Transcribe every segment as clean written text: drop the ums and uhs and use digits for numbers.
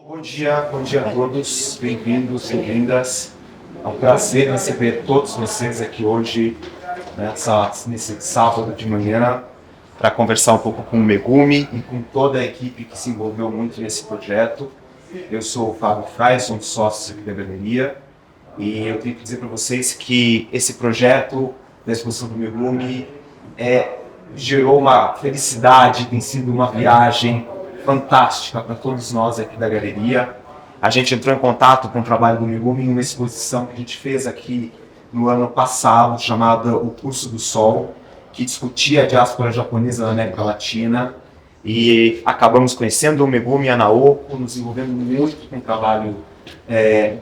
Bom dia a todos, bem-vindos, bem-vindas. É um prazer receber todos vocês aqui hoje, nesse sábado de manhã, para conversar um pouco com o Megumi e com toda a equipe que se envolveu muito nesse projeto. Eu sou o Fábio Frais, sou um dos sócios aqui da galeria, e eu tenho que dizer para vocês que esse projeto da exposição do Megumi gerou uma felicidade, tem sido uma viagem fantástica para todos nós aqui da galeria. A gente entrou em contato com o trabalho do Megumi em uma exposição que a gente fez aqui no ano passado, chamada O Curso do Sol, que discutia a diáspora japonesa na América Latina, e acabamos conhecendo o Megumi e a Naoko, nos envolvendo muito com o trabalho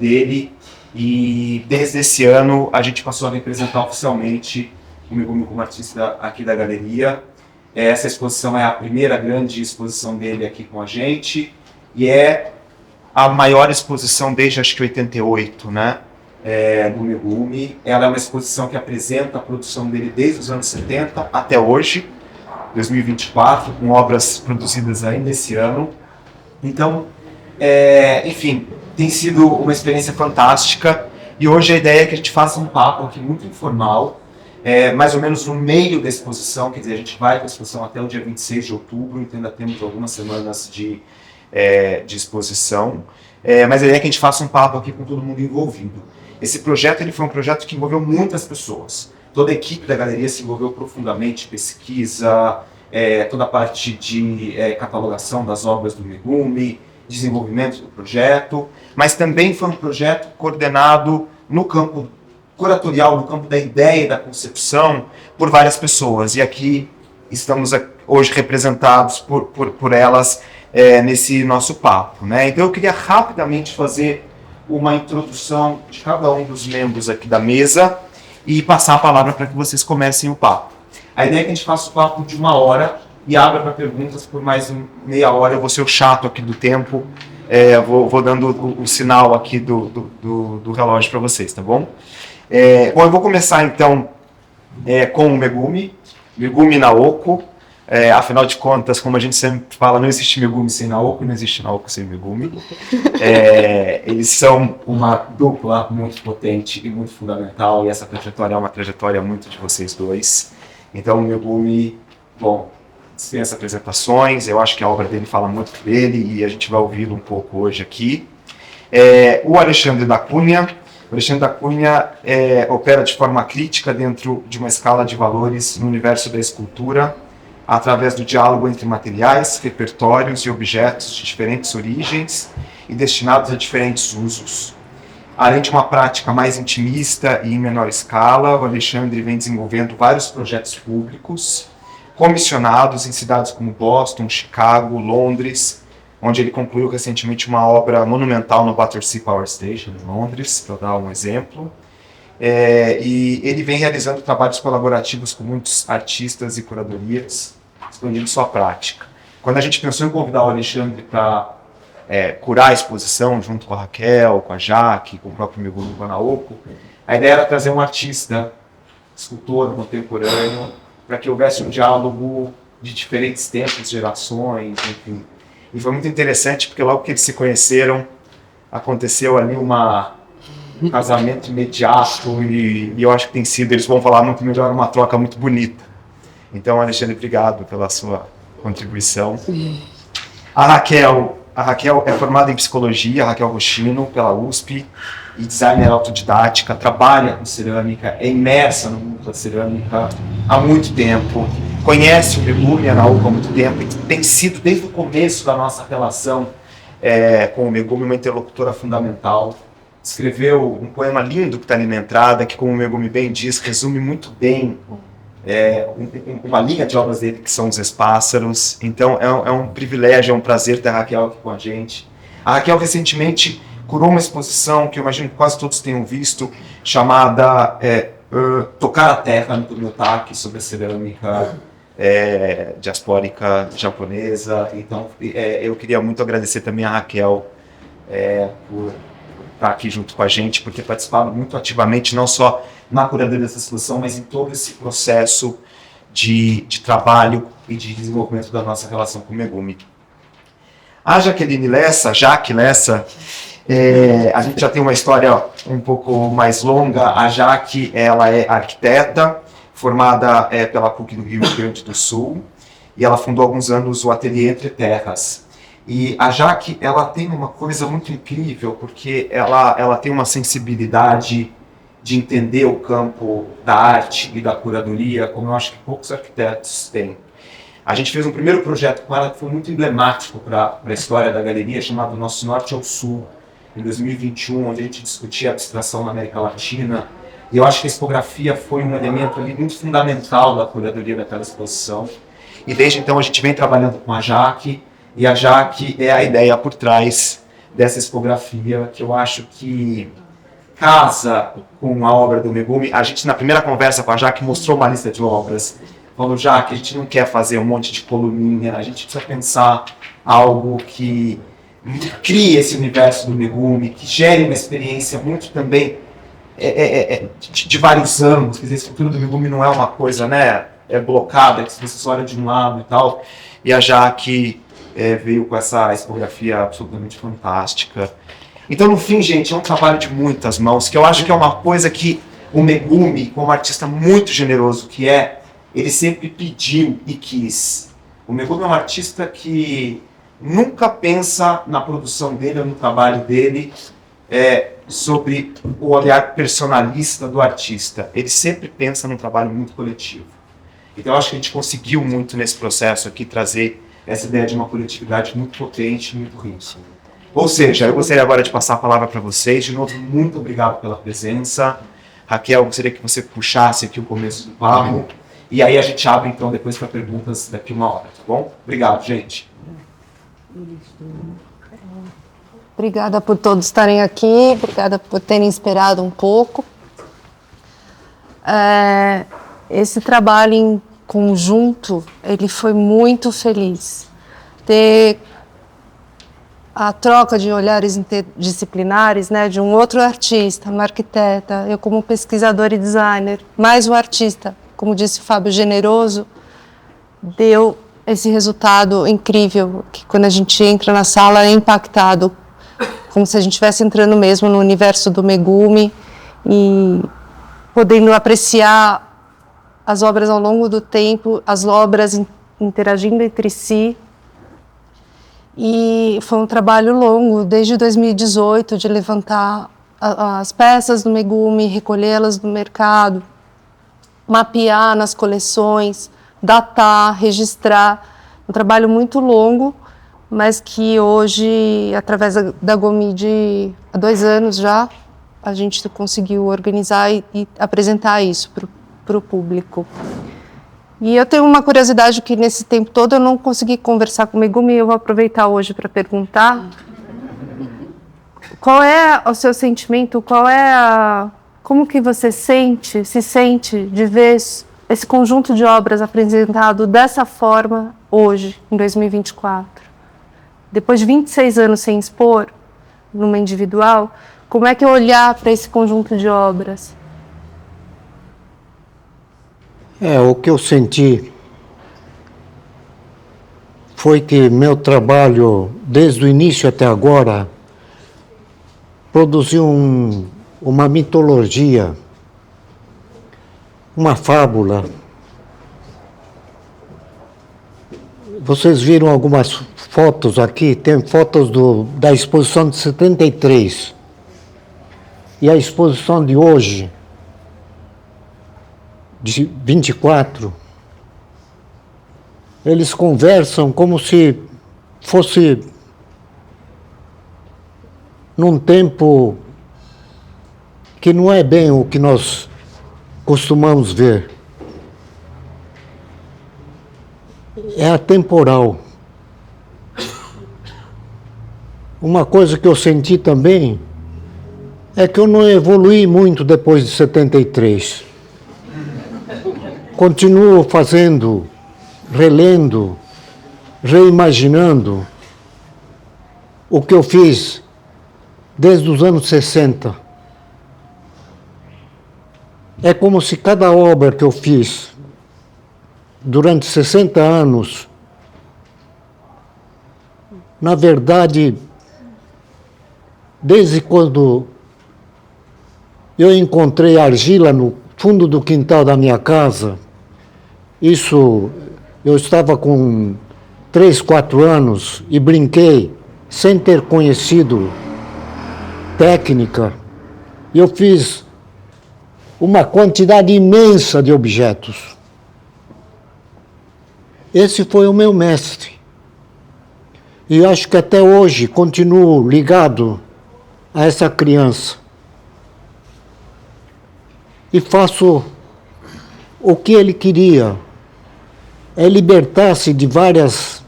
dele, e desde esse ano a gente passou a representar oficialmente o Megumi como artista aqui da galeria. Essa exposição é a primeira grande exposição dele aqui com a gente e é a maior exposição desde acho que 88, né, do Megumi. Ela é uma exposição que apresenta a produção dele desde os anos 70 até hoje, 2024, com obras produzidas ainda esse ano. Então, enfim, tem sido uma experiência fantástica e hoje a ideia é que a gente faça um papo aqui muito informal, mais ou menos no meio da exposição, quer dizer, a gente vai para a exposição até o dia 26 de outubro, então ainda temos algumas semanas de exposição, mas a ideia é que a gente faça um papo aqui com todo mundo envolvido. Esse projeto ele foi um projeto que envolveu muitas pessoas, toda a equipe da galeria se envolveu profundamente, pesquisa, toda a parte de catalogação das obras do Megumi, desenvolvimento do projeto, mas também foi um projeto coordenado no campo curatorial, no campo da ideia e da concepção, por várias pessoas. E aqui estamos hoje representados por elas nesse nosso papo, né? Então eu queria rapidamente fazer uma introdução de cada um dos membros aqui da mesa e passar a palavra para que vocês comecem o papo. A ideia é que a gente faça o papo de 1 hora e abra para perguntas por mais meia hora. Eu vou ser o chato aqui do tempo, vou dando o sinal aqui do relógio para vocês, tá bom? Bom, eu vou começar então com o Megumi e Naoko. Afinal de contas, como a gente sempre fala, não existe Megumi sem Naoko, não existe Naoko sem Megumi. Eles são uma dupla muito potente e muito fundamental, e essa trajetória é uma trajetória muito de vocês dois. Então o Megumi, bom, dispensa apresentações, eu acho que a obra dele fala muito dele e a gente vai ouvi-lo um pouco hoje aqui. O Alexandre da Cunha. O Alexandre da Cunha opera de forma crítica dentro de uma escala de valores no universo da escultura, através do diálogo entre materiais, repertórios e objetos de diferentes origens e destinados a diferentes usos. Além de uma prática mais intimista e em menor escala, o Alexandre vem desenvolvendo vários projetos públicos, comissionados em cidades como Boston, Chicago, Londres, onde ele concluiu recentemente uma obra monumental no Battersea Power Station, em Londres, para dar um exemplo. E ele vem realizando trabalhos colaborativos com muitos artistas e curadorias, expandindo sua prática. Quando a gente pensou em convidar o Alexandre para curar a exposição, junto com a Raquel, com a Jaque, com o próprio Megumi e com a Naoko, a ideia era trazer um artista, escultor contemporâneo, para que houvesse um diálogo de diferentes tempos, gerações, enfim. E foi muito interessante, porque logo que eles se conheceram, aconteceu ali um casamento imediato, e eu acho que tem sido, eles vão falar muito melhor, uma troca muito bonita. Então, Alexandre, obrigado pela sua contribuição. A Raquel é formada em psicologia, a Raquel Rochino, pela USP, e designer autodidática, trabalha com cerâmica, é imersa no mundo da cerâmica há muito tempo, conhece o Megumi e a Naoko há muito tempo, e tem sido, desde o começo da nossa relação com o Megumi, uma interlocutora fundamental. Escreveu um poema lindo que está ali na entrada, que, como o Megumi bem diz, resume muito bem uma linha de obras dele, que são Os Espássaros. Então é um privilégio, é um prazer ter a Raquel aqui com a gente. A Raquel recentemente curou uma exposição que eu imagino que quase todos tenham visto, chamada Tocar a Terra no Tomiotaki, sobre a cerâmica diaspórica japonesa. Então eu queria muito agradecer também a Raquel por estar aqui junto com a gente, porque participaram muito ativamente, não só na curadoria dessa exposição, mas em todo esse processo de trabalho e de desenvolvimento da nossa relação com o Megumi. A Jaque Lessa, a gente já tem uma história um pouco mais longa. A Jaque, ela é arquiteta, formada pela PUC do Rio Grande do Sul, e ela fundou há alguns anos o Ateliê Entre Terras. E a Jaque, ela tem uma coisa muito incrível, porque ela tem uma sensibilidade de entender o campo da arte e da curadoria, como eu acho que poucos arquitetos têm. A gente fez um primeiro projeto com ela que foi muito emblemático para a história da galeria, chamado Nosso Norte ao Sul, em 2021, onde a gente discutia abstração na América Latina. E eu acho que a expografia foi um elemento ali muito fundamental da curadoria daquela exposição. E desde então a gente vem trabalhando com a Jaque, e a Jaque é a ideia por trás dessa expografia, que eu acho que casa com a obra do Megumi. A gente, na primeira conversa com a Jaque, mostrou uma lista de obras. Falou, Jaque, a gente não quer fazer um monte de coluninha, a gente precisa pensar algo que crie esse universo do Megumi, que gere uma experiência muito também de vários anos. Quer dizer, a estrutura do Megumi não é uma coisa, né, blocada, que você só olha de um lado e tal. E a Jaque veio com essa expografia absolutamente fantástica. Então, no fim, gente, é um trabalho de muitas mãos, que eu acho que é uma coisa que o Megumi, como artista muito generoso que ele sempre pediu e quis. O Megumi é um artista que nunca pensa na produção dele ou no trabalho dele sobre o olhar personalista do artista. Ele sempre pensa num trabalho muito coletivo. Então, eu acho que a gente conseguiu muito nesse processo aqui trazer essa ideia de uma coletividade muito potente, muito rica. Ou seja, eu gostaria agora de passar a palavra para vocês. De novo, muito obrigado pela presença. Raquel, eu gostaria que você puxasse aqui o começo do papo. E aí a gente abre, então, depois para perguntas daqui uma hora, tá bom? Obrigado, gente. Obrigada por todos estarem aqui, obrigada por terem esperado um pouco. Esse trabalho em conjunto, ele foi muito feliz. Ter a troca de olhares interdisciplinares, né, de um outro artista, uma arquiteta, eu como pesquisadora e designer, mais um artista, como disse o Fábio Generoso, deu esse resultado incrível, que quando a gente entra na sala é impactado, como se a gente estivesse entrando mesmo no universo do Megumi e podendo apreciar as obras ao longo do tempo, as obras interagindo entre si. E foi um trabalho longo, desde 2018, de levantar as peças do Megumi, recolhê-las no mercado, mapear nas coleções, datar, registrar. Um trabalho muito longo, mas que hoje, através da Gomide, há 2 anos já, a gente conseguiu organizar e apresentar isso para o público. E eu tenho uma curiosidade que nesse tempo todo eu não consegui conversar com o Megumi, eu vou aproveitar hoje para perguntar. Qual é o seu sentimento, como que você se sente de ver esse conjunto de obras apresentado dessa forma hoje, em 2024? Depois de 26 anos sem expor, numa individual, como é que é olhar para esse conjunto de obras? O que eu senti foi que meu trabalho, desde o início até agora, produziu uma mitologia, uma fábula. Vocês viram algumas fotos aqui, tem fotos da exposição de 73 e a exposição de hoje, de 24, eles conversam como se fosse num tempo que não é bem o que nós costumamos ver. É atemporal. Uma coisa que eu senti também é que eu não evoluí muito depois de 73. Continuo fazendo, relendo, reimaginando o que eu fiz desde os anos 60. É como se cada obra que eu fiz durante 60 anos Na verdade, desde quando eu encontrei argila no fundo do quintal da minha casa, isso, eu estava com 3, 4 anos e brinquei sem ter conhecido técnica. Eu fiz uma quantidade imensa de objetos. Esse foi o meu mestre. E acho que até hoje continuo ligado a essa criança. E faço o que ele queria. É libertar-se de várias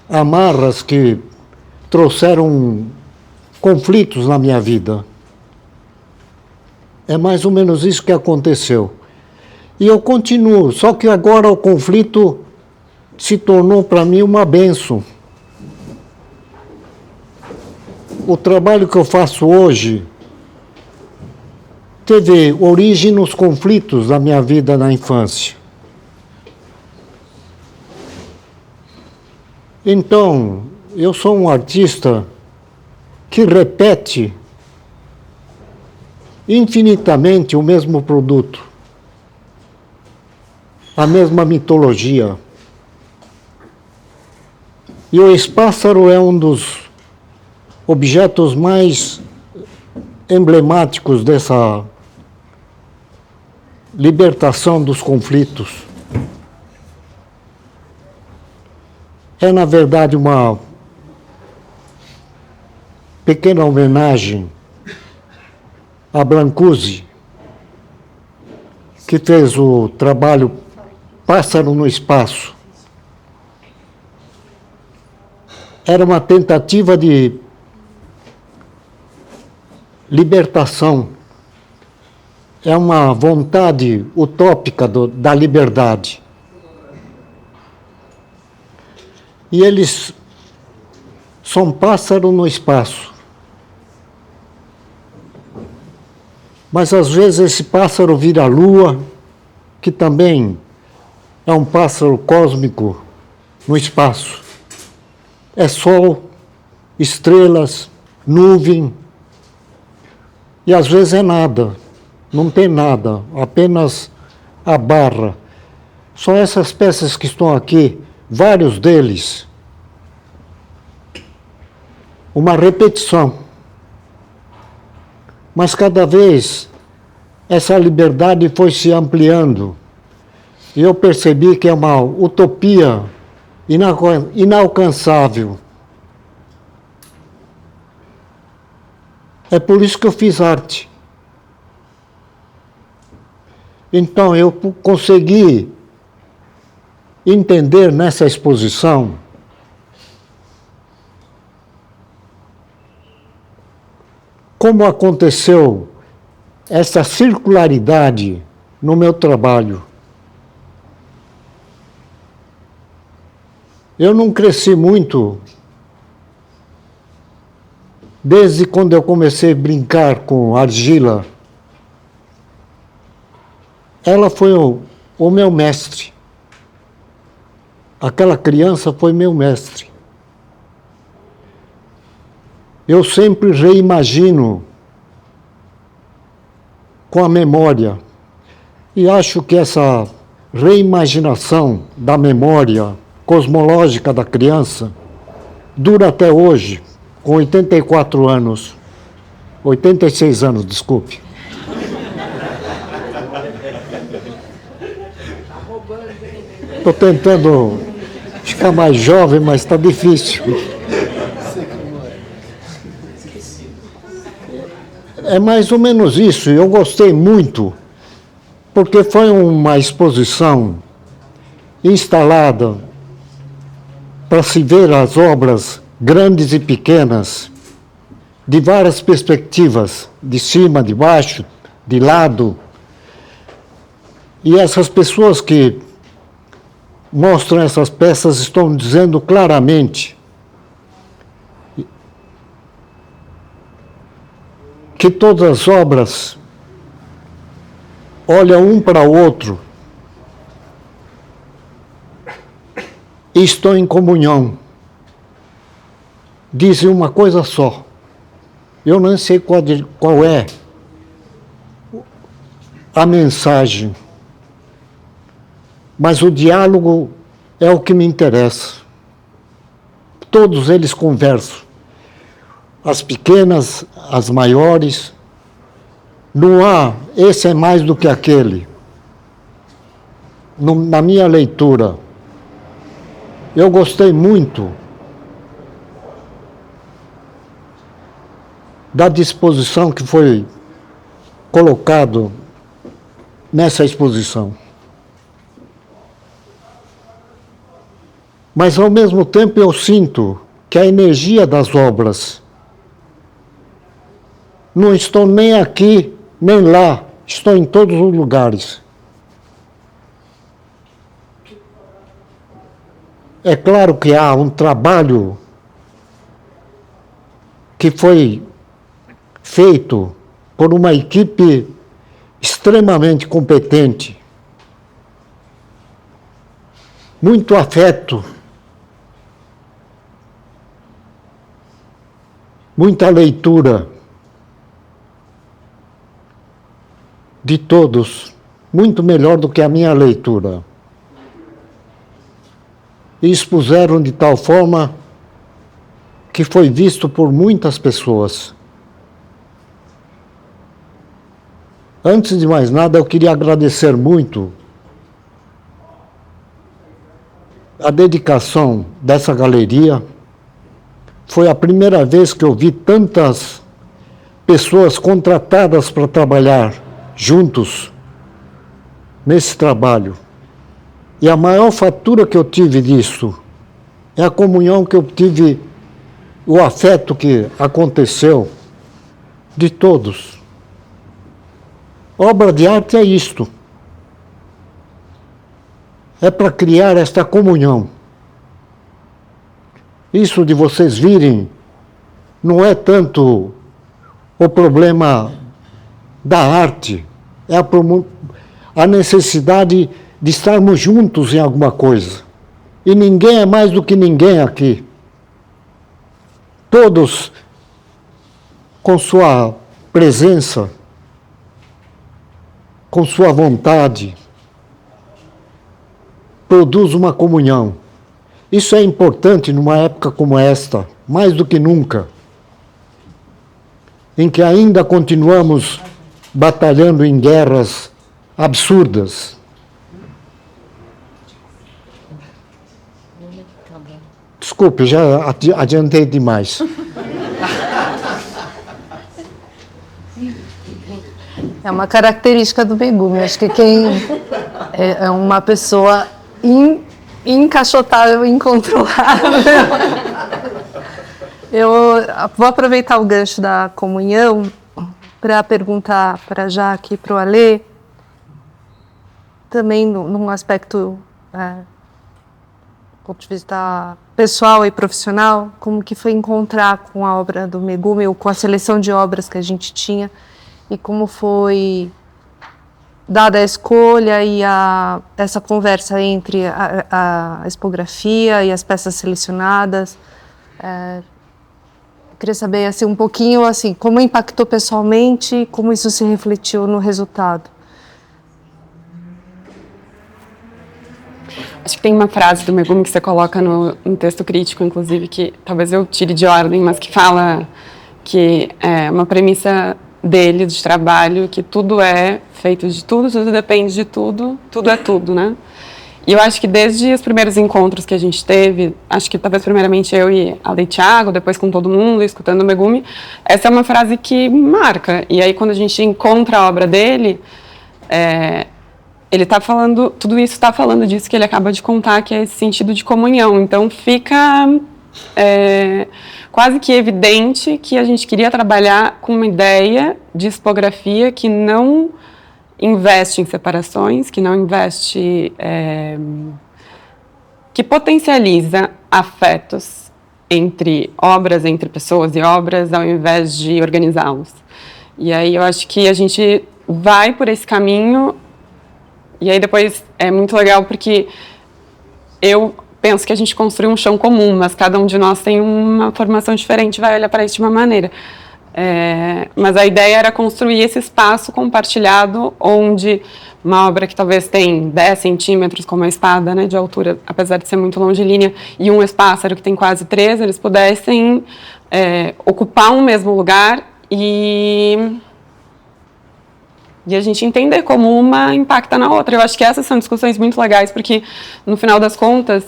amarras que trouxeram conflitos na minha vida. É mais ou menos isso que aconteceu. E eu continuo, só que agora o conflito se tornou para mim uma bênção. O trabalho que eu faço hoje teve origem nos conflitos da minha vida na infância. Então, eu sou um artista que repete infinitamente o mesmo produto, a mesma mitologia. E o espássaro é um dos objetos mais emblemáticos dessa libertação dos conflitos. É, na verdade, uma pequena homenagem a Brancusi, que fez o trabalho Pássaro no Espaço. Era uma tentativa de libertação. É uma vontade utópica da liberdade. E eles são pássaros no espaço. Mas às vezes esse pássaro vira a lua, que também é um pássaro cósmico no espaço. É sol, estrelas, nuvem, e às vezes é nada, não tem nada, apenas a barra. São essas peças que estão aqui, vários deles, uma repetição. Mas cada vez essa liberdade foi se ampliando. E eu percebi que é uma utopia inalcançável. É por isso que eu fiz arte. Então eu consegui entender nessa exposição como aconteceu essa circularidade no meu trabalho. Eu não cresci muito desde quando eu comecei a brincar com argila. Ela foi o meu mestre. Aquela criança foi meu mestre. Eu sempre reimagino com a memória. E acho que essa reimaginação da memória cosmológica da criança dura até hoje, com 84 anos. 86 anos, desculpe. Estou tentando ficar mais jovem, mas está difícil. É mais ou menos isso. Eu gostei muito, porque foi uma exposição instalada para se ver as obras grandes e pequenas, de várias perspectivas, de cima, de baixo, de lado. E essas pessoas que mostram essas peças estão dizendo claramente que todas as obras olham um para o outro e estão em comunhão. dizem uma coisa só. Eu não sei qual é a mensagem, mas o diálogo é o que me interessa. Todos eles conversam, as pequenas, as maiores. Não há, esse é mais do que aquele. Na minha leitura, eu gostei muito da disposição que foi colocado nessa exposição. Mas, ao mesmo tempo, eu sinto que a energia das obras, não estou nem aqui, nem lá, estou em todos os lugares. É claro que há um trabalho que foi feito por uma equipe extremamente competente, muito afeto, muita leitura de todos, muito melhor do que a minha leitura. E expuseram de tal forma que foi visto por muitas pessoas. Antes de mais nada, eu queria agradecer muito a dedicação dessa galeria. Foi a primeira vez que eu vi tantas pessoas contratadas para trabalhar juntos nesse trabalho. E a maior fatura que eu tive disso é a comunhão que eu tive, o afeto que aconteceu de todos. Obra de arte é isto. É para criar esta comunhão. Isso de vocês virem não é tanto o problema da arte, é a necessidade de estarmos juntos em alguma coisa. E ninguém é mais do que ninguém aqui. Todos, com sua presença, com sua vontade, produz uma comunhão. Isso é importante numa época como esta, mais do que nunca, em que ainda continuamos batalhando em guerras absurdas. Desculpe, já adiantei demais. É uma característica do Megumi. Acho que quem é uma pessoa encaixotável, incontrolável. Eu vou aproveitar o gancho da comunhão para perguntar para a Jaque e para o Alê, também num aspecto do ponto de vista pessoal e profissional, como que foi encontrar com a obra do Megumi, ou com a seleção de obras que a gente tinha, e como foi dada a escolha e essa conversa entre a expografia e as peças selecionadas. Queria saber assim, um pouquinho assim, como impactou pessoalmente, como isso se refletiu no resultado. Acho que tem uma frase do Megumi que você coloca no texto crítico, inclusive, que talvez eu tire de ordem, mas que fala que é uma premissa dele, de trabalho, que tudo é feito de tudo, tudo depende de tudo, tudo é tudo, né? E eu acho que desde os primeiros encontros que a gente teve, acho que talvez primeiramente eu e a Lei Thiago, depois com todo mundo, escutando o Megumi, essa é uma frase que marca. E aí quando a gente encontra a obra dele, ele está falando, tudo isso está falando disso que ele acaba de contar, que é esse sentido de comunhão. Então fica quase que evidente que a gente queria trabalhar com uma ideia de expografia que não investe em separações, que não investe, que potencializa afetos entre obras, entre pessoas e obras, ao invés de organizá-los. E aí eu acho que a gente vai por esse caminho, e aí depois é muito legal porque eu penso que a gente construiu um chão comum, mas cada um de nós tem uma formação diferente, vai olhar para isso de uma maneira. Mas a ideia era construir esse espaço compartilhado, onde uma obra que talvez tem 10 centímetros, como a espada, né, de altura, apesar de ser muito longilínea, e um pássaro que tem quase 3, eles pudessem ocupar um mesmo lugar e a gente entender como uma impacta na outra. Eu acho que essas são discussões muito legais, porque, no final das contas,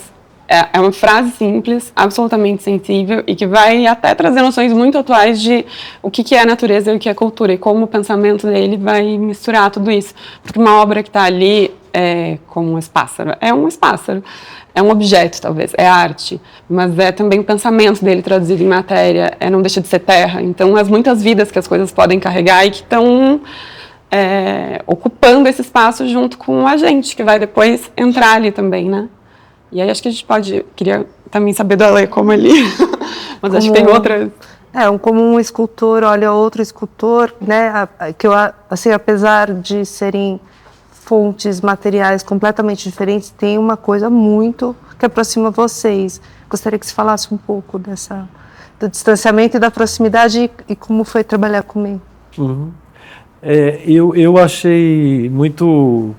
é uma frase simples, absolutamente sensível, e que vai até trazer noções muito atuais de o que é a natureza e o que é cultura, e como o pensamento dele vai misturar tudo isso. Porque uma obra que está ali, como um pássaro, é um objeto, talvez, é arte, mas é também o pensamento dele traduzido em matéria, não deixa de ser terra. Então, as muitas vidas que as coisas podem carregar e que estão ocupando esse espaço junto com a gente, que vai depois entrar ali também, né? E aí acho que a gente queria também saber do Ale como ele, mas acho que tem outra. Como um escultor olha outro escultor, né? Que assim, apesar de serem fontes materiais completamente diferentes, tem uma coisa muito que aproxima vocês. Gostaria que você falasse um pouco do distanciamento e da proximidade e como foi trabalhar comigo. Uhum. Eu achei muito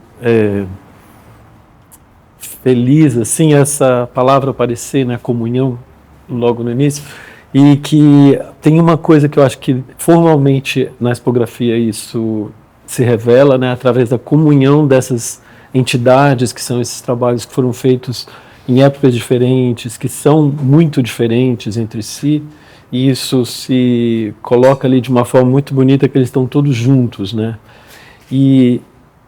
feliz, assim, essa palavra aparecer, né, comunhão, logo no início, e que tem uma coisa que eu acho que formalmente na expografia isso se revela, né, através da comunhão dessas entidades, que são esses trabalhos que foram feitos em épocas diferentes, que são muito diferentes entre si, e isso se coloca ali de uma forma muito bonita, que eles estão todos juntos, né, e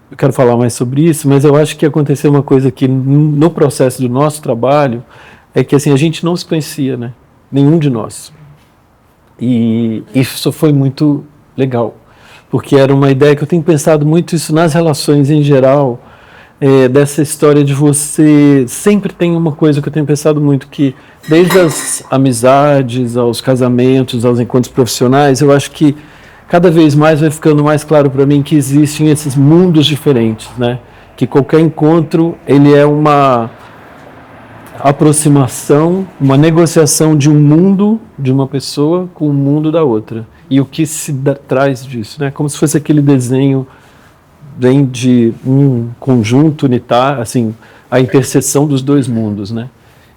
eu quero falar mais sobre isso, mas eu acho que aconteceu uma coisa que no processo do nosso trabalho é que assim, a gente não se conhecia, né? Nenhum de nós. E isso foi muito legal, porque era uma ideia que eu tenho pensado muito isso nas relações em geral, dessa história de você sempre tem uma coisa que eu tenho pensado muito, que desde as amizades, aos casamentos, aos encontros profissionais, eu acho que cada vez mais vai ficando mais claro para mim que existem esses mundos diferentes, né? Que qualquer encontro, ele é uma aproximação, uma negociação de um mundo de uma pessoa com o mundo da outra. E o que se traz disso, né? Como se fosse aquele desenho vem de um conjunto unitário, assim, a interseção dos dois mundos, né?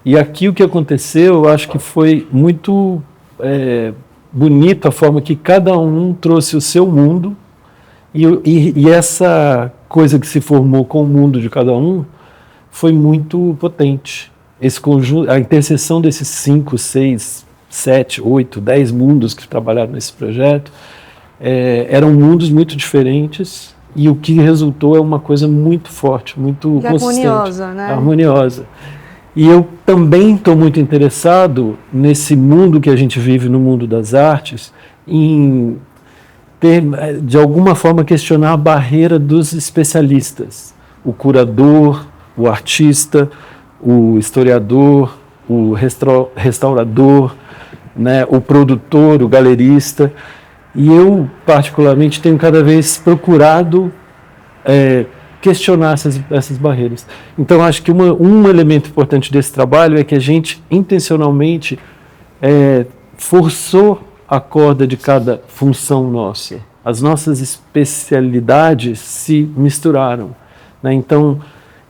E aqui o que aconteceu, eu acho que foi muito bonito a forma que cada um trouxe o seu mundo e essa coisa que se formou com o mundo de cada um foi muito potente. Esse conjunto, a interseção desses 5, 6, 7, 8, 10 mundos que trabalharam nesse projeto eram mundos muito diferentes e o que resultou é uma coisa muito forte, muito consistente, harmoniosa, né? Harmoniosa. E eu também estou muito interessado nesse mundo que a gente vive, no mundo das artes, em ter, de alguma forma, questionar a barreira dos especialistas. O curador, o artista, o historiador, o restaurador, né, o produtor, o galerista. E eu, particularmente, tenho cada vez procurado questionar essas barreiras. Então, acho que um elemento importante desse trabalho é que a gente, intencionalmente, forçou a corda de cada função nossa. As nossas especialidades se misturaram, né? Então,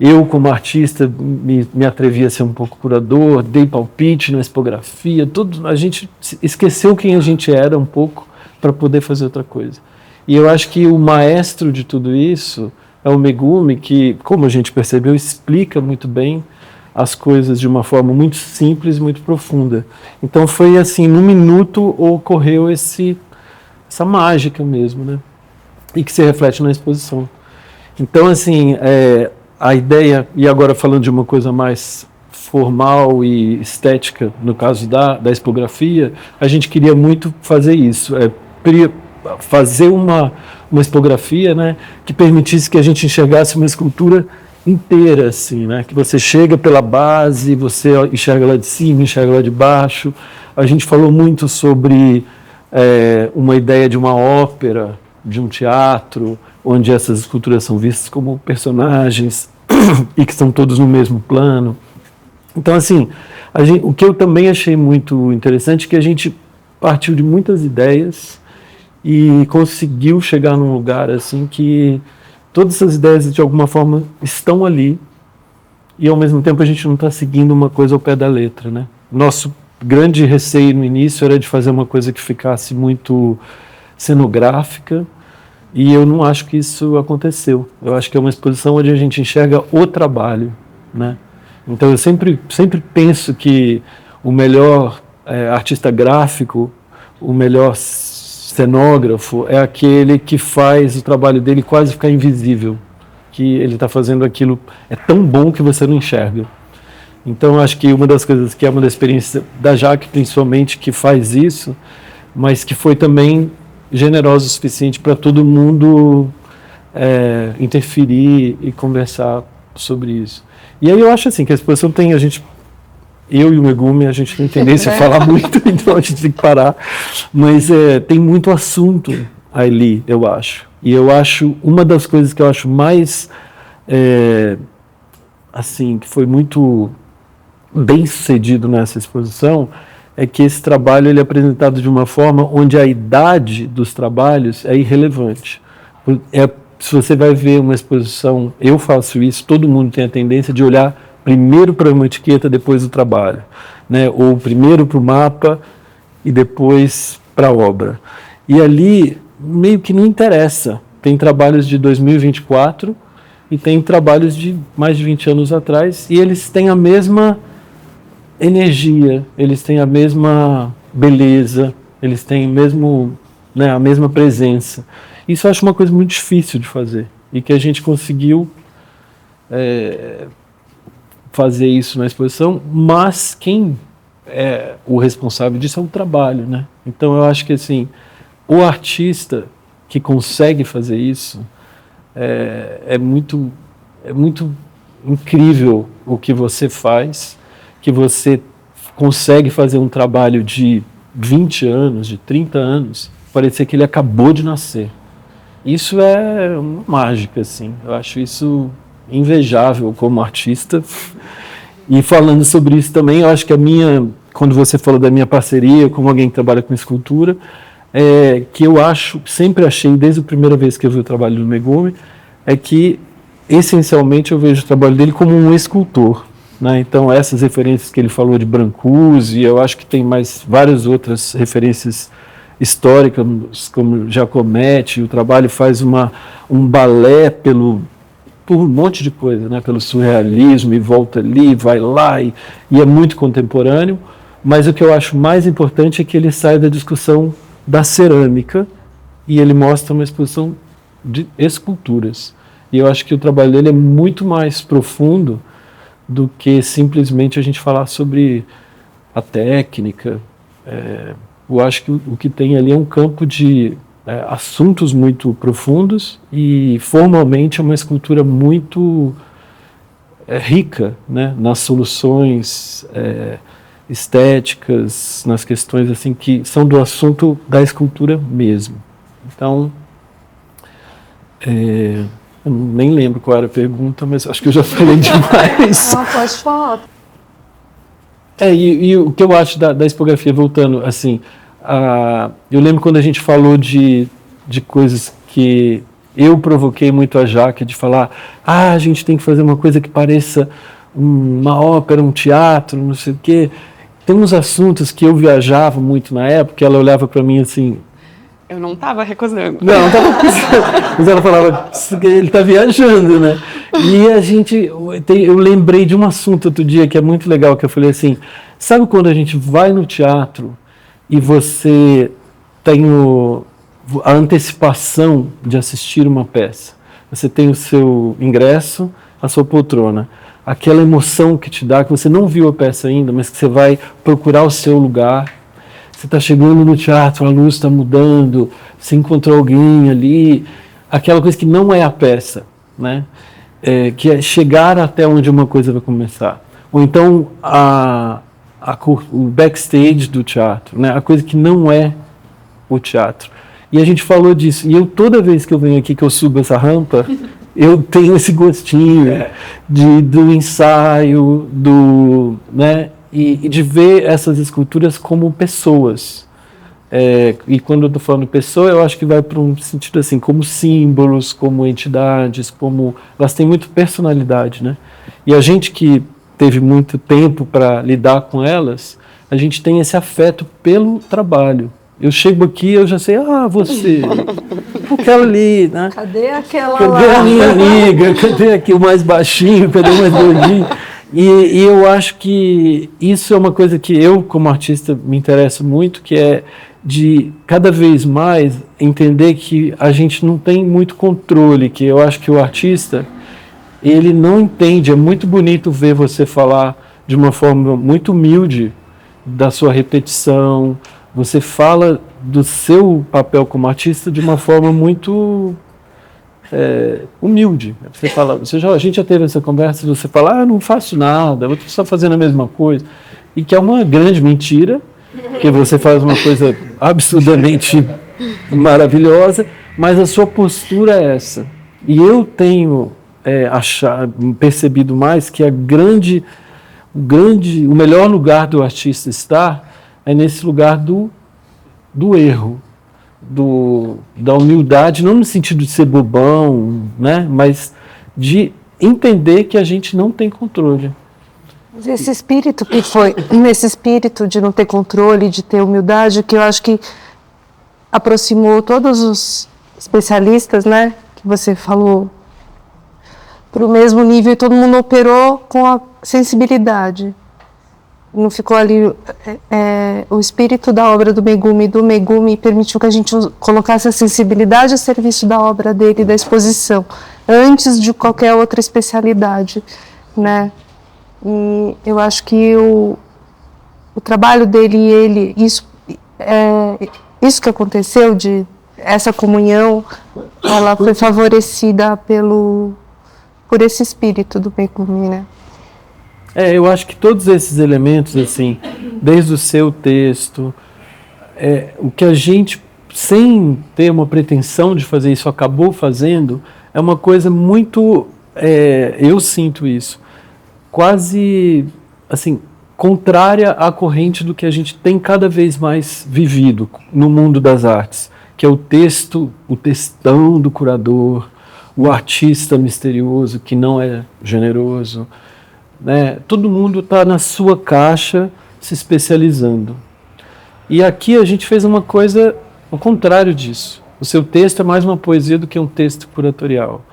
eu, como artista, me atrevi a ser um pouco curador, dei palpite na expografia, tudo, a gente esqueceu quem a gente era um pouco para poder fazer outra coisa. E eu acho que o maestro de tudo isso é o Megumi, que, como a gente percebeu, explica muito bem as coisas de uma forma muito simples, muito profunda. Então foi assim, num minuto ocorreu essa mágica mesmo, né? E que se reflete na exposição. Então, assim, a ideia, e agora falando de uma coisa mais formal e estética, no caso da expografia, a gente queria muito fazer isso, fazer uma expografia, né, que permitisse que a gente enxergasse uma escultura inteira, assim, né, que você chega pela base, você enxerga lá de cima, enxerga lá de baixo. A gente falou muito sobre uma ideia de uma ópera, de um teatro, onde essas esculturas são vistas como personagens e que estão todos no mesmo plano. Então, assim, o que eu também achei muito interessante é que a gente partiu de muitas ideias e conseguiu chegar num lugar assim que todas essas ideias de alguma forma estão ali e ao mesmo tempo a gente não está seguindo uma coisa ao pé da letra, né? Nosso grande receio no início era de fazer uma coisa que ficasse muito cenográfica e eu não acho que isso aconteceu. Eu acho que é uma exposição onde a gente enxerga o trabalho, né? Então eu sempre penso que o melhor artista gráfico, o melhor cenógrafo é aquele que faz o trabalho dele quase ficar invisível, que ele está fazendo aquilo, é tão bom que você não enxerga. Então eu acho que uma das coisas que é uma das experiências da Jaque, principalmente, que faz isso, mas que foi também generosa o suficiente para todo mundo interferir e conversar sobre isso. E aí eu acho assim que a exposição tem, eu e o Megumi, a gente tem tendência a falar muito, então a gente tem que parar, mas tem muito assunto ali, eu acho. E eu acho, uma das coisas que eu acho mais, assim, que foi muito bem sucedido nessa exposição, é que esse trabalho ele é apresentado de uma forma onde a idade dos trabalhos é irrelevante. Se você vai ver uma exposição, eu faço isso, todo mundo tem a tendência de olhar primeiro para uma etiqueta, depois o trabalho, né? Ou primeiro para o mapa e depois para a obra. E ali meio que não interessa. Tem trabalhos de 2024 e tem trabalhos de mais de 20 anos atrás e eles têm a mesma energia, eles têm a mesma beleza, eles têm mesmo, né, a mesma presença. Isso eu acho uma coisa muito difícil de fazer e que a gente conseguiu fazer isso na exposição, mas quem é o responsável disso é o trabalho, né? Então eu acho que assim, o artista que consegue fazer isso é muito incrível o que você faz, que você consegue fazer um trabalho de 20 anos, de 30 anos, parecer que ele acabou de nascer. Isso é uma mágica, assim. Eu acho isso invejável como artista. E falando sobre isso também, eu acho que quando você falou da minha parceria com alguém que trabalha com escultura, que eu sempre achei, desde a primeira vez que eu vi o trabalho do Megumi, é que, essencialmente, eu vejo o trabalho dele como um escultor, né? Então, essas referências que ele falou de Brancusi, eu acho que tem várias outras referências históricas, como Giacometti, o trabalho faz um balé por um monte de coisa, né? Pelo surrealismo, e volta ali, vai lá, e é muito contemporâneo, mas o que eu acho mais importante é que ele sai da discussão da cerâmica e ele mostra uma exposição de esculturas. E eu acho que o trabalho dele é muito mais profundo do que simplesmente a gente falar sobre a técnica. Eu acho que o que tem ali é um campo de assuntos muito profundos e formalmente é uma escultura muito rica, né, nas soluções estéticas, nas questões assim que são do assunto da escultura mesmo. Então, eu nem lembro qual era a pergunta, mas acho que eu já falei demais. Não, pode falar. E o que eu acho da expografia, voltando, assim, eu lembro quando a gente falou de coisas que eu provoquei muito a Jaque, de falar, a gente tem que fazer uma coisa que pareça uma ópera, um teatro, não sei o quê. Tem uns assuntos que eu viajava muito na época, ela olhava para mim assim... Eu não estava recusando. Não estava recusando. Mas ela falava, ele está viajando, né? E eu lembrei de um assunto outro dia que é muito legal, que eu falei assim, sabe quando a gente vai no teatro e você tem a antecipação de assistir uma peça? Você tem o seu ingresso, a sua poltrona, aquela emoção que te dá, que você não viu a peça ainda, mas que você vai procurar o seu lugar. Você está chegando no teatro, a luz está mudando, você encontrou alguém ali, aquela coisa que não é a peça, né? Que é chegar até onde uma coisa vai começar. Ou então o backstage do teatro, né? A coisa que não é o teatro. E a gente falou disso. E toda vez que eu venho aqui, que eu subo essa rampa, eu tenho esse gostinho do ensaio, né, e de ver essas esculturas como pessoas. E quando eu estou falando pessoa, eu acho que vai para um sentido assim, como símbolos, como entidades, como elas têm muita personalidade, né? E a gente que teve muito tempo para lidar com elas, a gente tem esse afeto pelo trabalho. Eu chego aqui, eu já sei, você, aquela ali, né? Cadê aquela Cadê lá? a minha amiga? Cadê aqui o mais baixinho? Cadê o mais gordinho? E eu acho que isso é uma coisa que eu, como artista, me interesso muito, que é de cada vez mais entender que a gente não tem muito controle, que eu acho que o artista, ele não entende. É muito bonito ver você falar de uma forma muito humilde da sua repetição, você fala do seu papel como artista de uma forma muito humilde. Você fala, a gente já teve essa conversa, você fala, eu não faço nada, eu estou só fazendo a mesma coisa, e que é uma grande mentira, que você faz uma coisa absurdamente maravilhosa, mas a sua postura é essa. E eu tenho percebido mais que o melhor lugar do artista estar é nesse lugar do erro, da humildade, não no sentido de ser bobão, né, mas de entender que a gente não tem controle. Esse espírito que foi, nesse espírito de não ter controle, de ter humildade, que eu acho que aproximou todos os especialistas, né, que você falou, para o mesmo nível, e todo mundo operou com a sensibilidade. Não ficou ali o espírito da obra do Megumi permitiu que a gente colocasse a sensibilidade a serviço da obra dele, da exposição, antes de qualquer outra especialidade, né? E eu acho que o trabalho dele e ele, isso que aconteceu, de essa comunhão, ela foi favorecida por esse espírito do Megumi, né? Eu acho que todos esses elementos, assim, desde o seu texto, o que a gente, sem ter uma pretensão de fazer isso, acabou fazendo, é uma coisa muito, eu sinto isso, quase, assim, contrária à corrente do que a gente tem cada vez mais vivido no mundo das artes, que é o texto, o textão do curador, o artista misterioso que não é generoso, né? Todo mundo está na sua caixa se especializando. E aqui a gente fez uma coisa ao contrário disso. O seu texto é mais uma poesia do que um texto curatorial.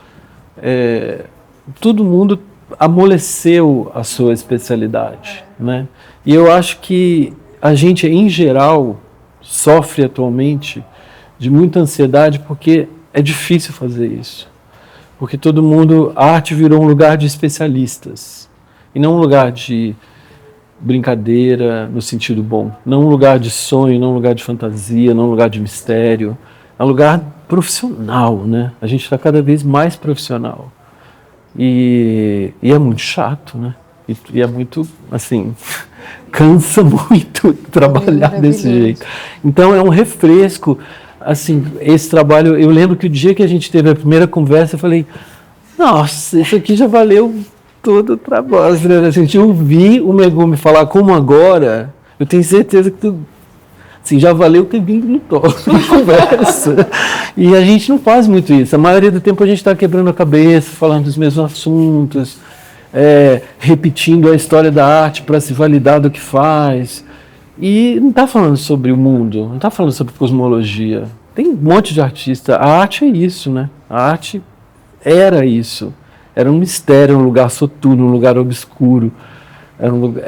Todo mundo amoleceu a sua especialidade, né? E eu acho que a gente, em geral, sofre atualmente de muita ansiedade porque é difícil fazer isso. Porque todo mundo, a arte virou um lugar de especialistas. E não um lugar de brincadeira no sentido bom. Não um lugar de sonho, não um lugar de fantasia, não um lugar de mistério. É um lugar profissional, né? A gente está cada vez mais profissional. E é muito chato, né? E é muito, assim, cansa muito trabalhar desse jeito. Então é um refresco. Assim, esse trabalho, eu lembro que o dia que a gente teve a primeira conversa, eu falei, nossa, isso aqui já valeu todo o trabalho. A gente ouvir o Megumi falar como agora, eu tenho certeza que assim, já valeu ter vindo no toque na conversa. E a gente não faz muito isso. A maioria do tempo a gente está quebrando a cabeça, falando dos mesmos assuntos, repetindo a história da arte para se validar do que faz. E não está falando sobre o mundo, não está falando sobre cosmologia. Tem um monte de artista. A arte é isso, né? A arte era isso. Era um mistério, um lugar soturno, um lugar obscuro. Era um lugar,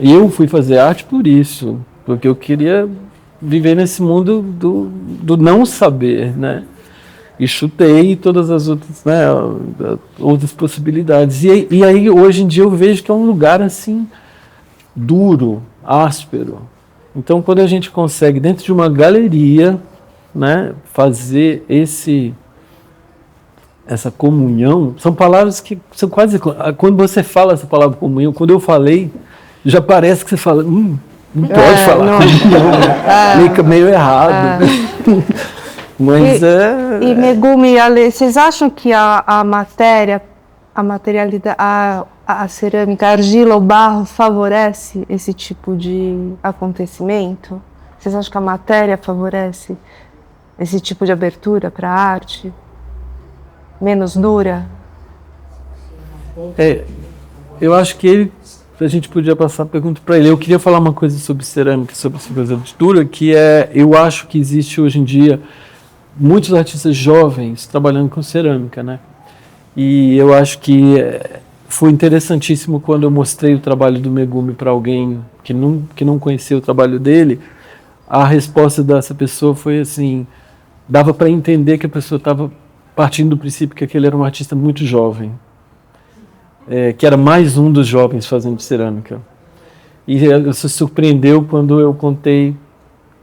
eu fui fazer arte por isso, porque eu queria viver nesse mundo do não saber, né? E chutei todas as outras, né, outras possibilidades. E aí, hoje em dia, eu vejo que é um lugar assim, duro, áspero. Então, quando a gente consegue, dentro de uma galeria, né, fazer essa comunhão, são palavras que são quase... Quando você fala essa palavra comunhão, quando eu falei, já parece que você fala, não pode falar comunhão, fica meio errado. Mas E Megumi, Ale, vocês acham que a matéria, a materialidade, a cerâmica, a argila, o barro favorece esse tipo de acontecimento? Vocês acham que a matéria favorece esse tipo de abertura para a arte? Menos dura? Eu acho que a gente podia passar a pergunta para ele. Eu queria falar uma coisa sobre cerâmica, sobre essa coisa de dura, que eu acho que existe hoje em dia muitos artistas jovens trabalhando com cerâmica, né? E eu acho que foi interessantíssimo quando eu mostrei o trabalho do Megumi para alguém que não conhecia o trabalho dele. A resposta dessa pessoa foi assim, dava para entender que a pessoa estava partindo do princípio que aquele era um artista muito jovem, que era mais um dos jovens fazendo cerâmica. E ela se surpreendeu quando eu contei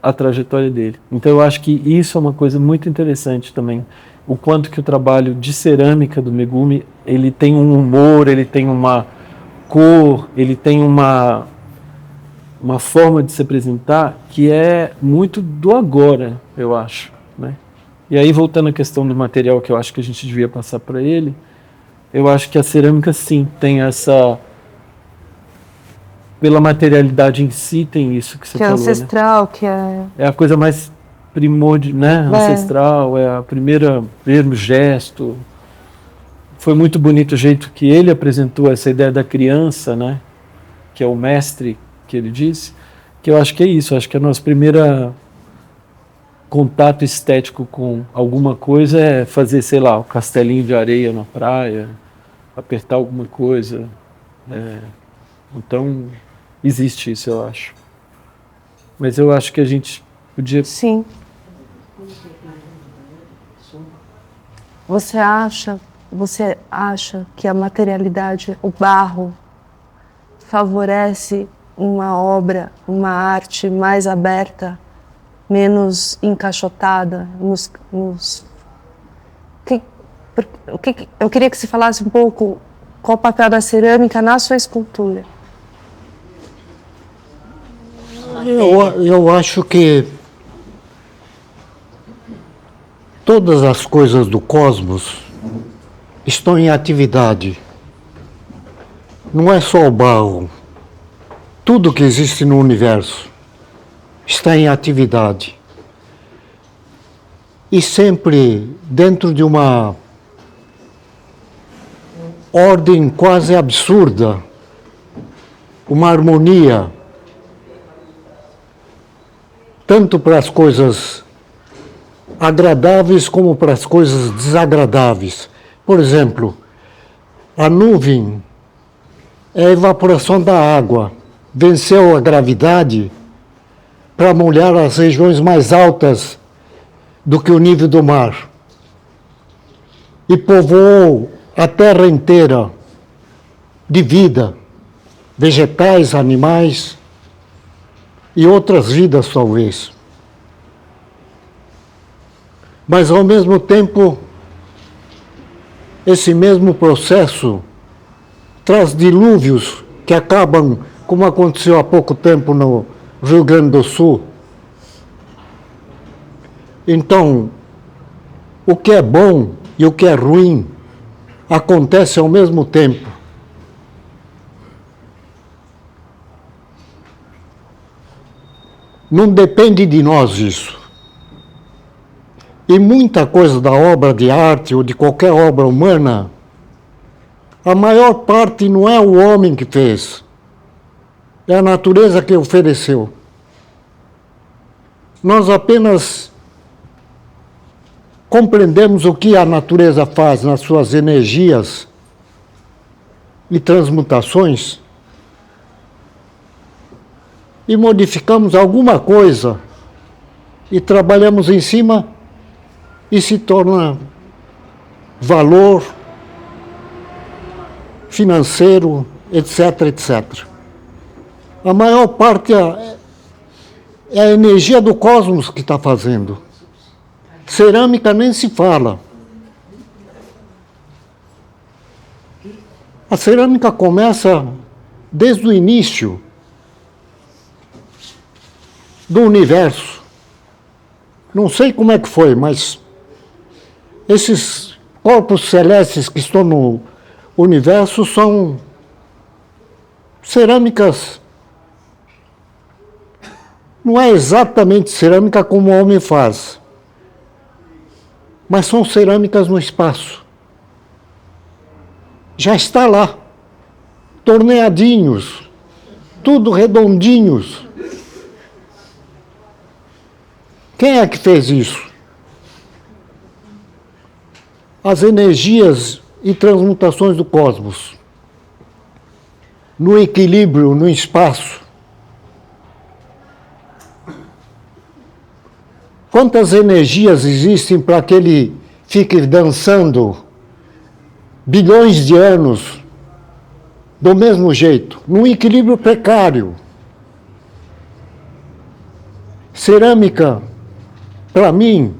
a trajetória dele. Então eu acho que isso é uma coisa muito interessante também, o quanto que o trabalho de cerâmica do Megumi, ele tem um humor, ele tem uma cor, ele tem uma forma de se apresentar que é muito do agora, eu acho, né? E aí, voltando à questão do material que eu acho que a gente devia passar para ele, eu acho que a cerâmica, sim, tem essa... Pela materialidade em si, tem isso que você Que é falou, ancestral, né? que é... É a coisa mais primordial, né? Ancestral, é a primeiro gesto. Foi muito bonito o jeito que ele apresentou essa ideia da criança, né? Que é o mestre, que ele disse, que eu acho que é isso, acho que a nossa primeira contato estético com alguma coisa é fazer, sei lá, um castelinho de areia na praia, apertar alguma coisa. Então, existe isso, eu acho. Mas eu acho que a gente podia... Sim. Você acha que a materialidade, o barro, favorece uma obra, uma arte mais aberta, menos encaixotada eu queria que você falasse um pouco qual o papel da cerâmica na sua escultura. Eu acho que todas as coisas do cosmos estão em atividade. Não é só o barro. Tudo que existe no universo está em atividade. E sempre dentro de uma ordem quase absurda, uma harmonia, tanto para as coisas agradáveis como para as coisas desagradáveis. Por exemplo, a nuvem é a evaporação da água. Venceu a gravidade para molhar as regiões mais altas do que o nível do mar. E povoou a terra inteira de vida, vegetais, animais e outras vidas, talvez. Mas, ao mesmo tempo, esse mesmo processo traz dilúvios que acabam, como aconteceu há pouco tempo no Rio Grande do Sul. Então, o que é bom e o que é ruim acontece ao mesmo tempo. Não depende de nós isso. E muita coisa da obra de arte ou de qualquer obra humana, a maior parte não é o homem que fez, é a natureza que ofereceu. Nós apenas compreendemos o que a natureza faz nas suas energias e transmutações e modificamos alguma coisa e trabalhamos em cima e se torna valor financeiro, etc, etc. A maior parte é a energia do cosmos que está fazendo. Cerâmica nem se fala. A cerâmica começa desde o início do universo, Não sei como é que foi, mas esses corpos celestes que estão no universo são cerâmicas. Não é exatamente cerâmica como o homem faz, mas são cerâmicas no espaço. Já está lá, torneadinhos, tudo redondinhos. Quem é que fez isso? As energias e transmutações do cosmos, no equilíbrio, no espaço. Quantas energias existem para que ele fique dançando bilhões de anos do mesmo jeito, num equilíbrio precário? Cerâmica, para mim,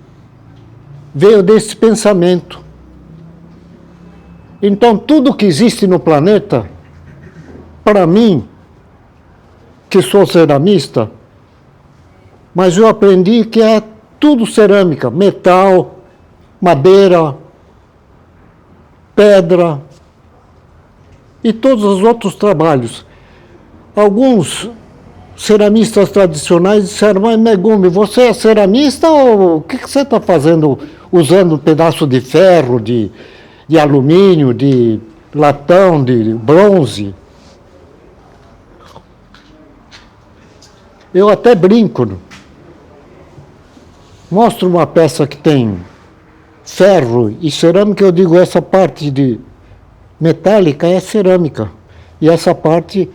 veio desse pensamento. Então, tudo que existe no planeta, para mim, que sou ceramista, mas eu aprendi que é tudo cerâmica, metal, madeira, pedra e todos os outros trabalhos. Alguns ceramistas tradicionais disseram: mas Megumi, você é ceramista ou o que você está fazendo usando um pedaço de ferro, de alumínio, de latão, de bronze? Eu até brinco. Mostro uma peça que tem ferro e cerâmica, eu digo, essa parte de metálica é cerâmica e essa parte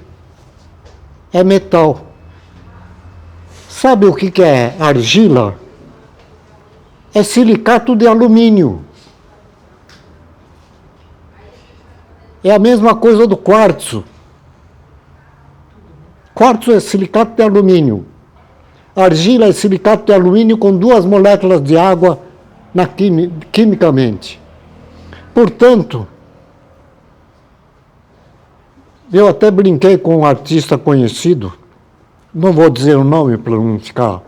é metal. Sabe o que é argila? É silicato de alumínio. É a mesma coisa do quartzo. Quartzo é silicato de alumínio. Argila é silicato de alumínio com 2 moléculas de água quimicamente. Portanto, eu até brinquei com um artista conhecido, não vou dizer o nome para não ficar,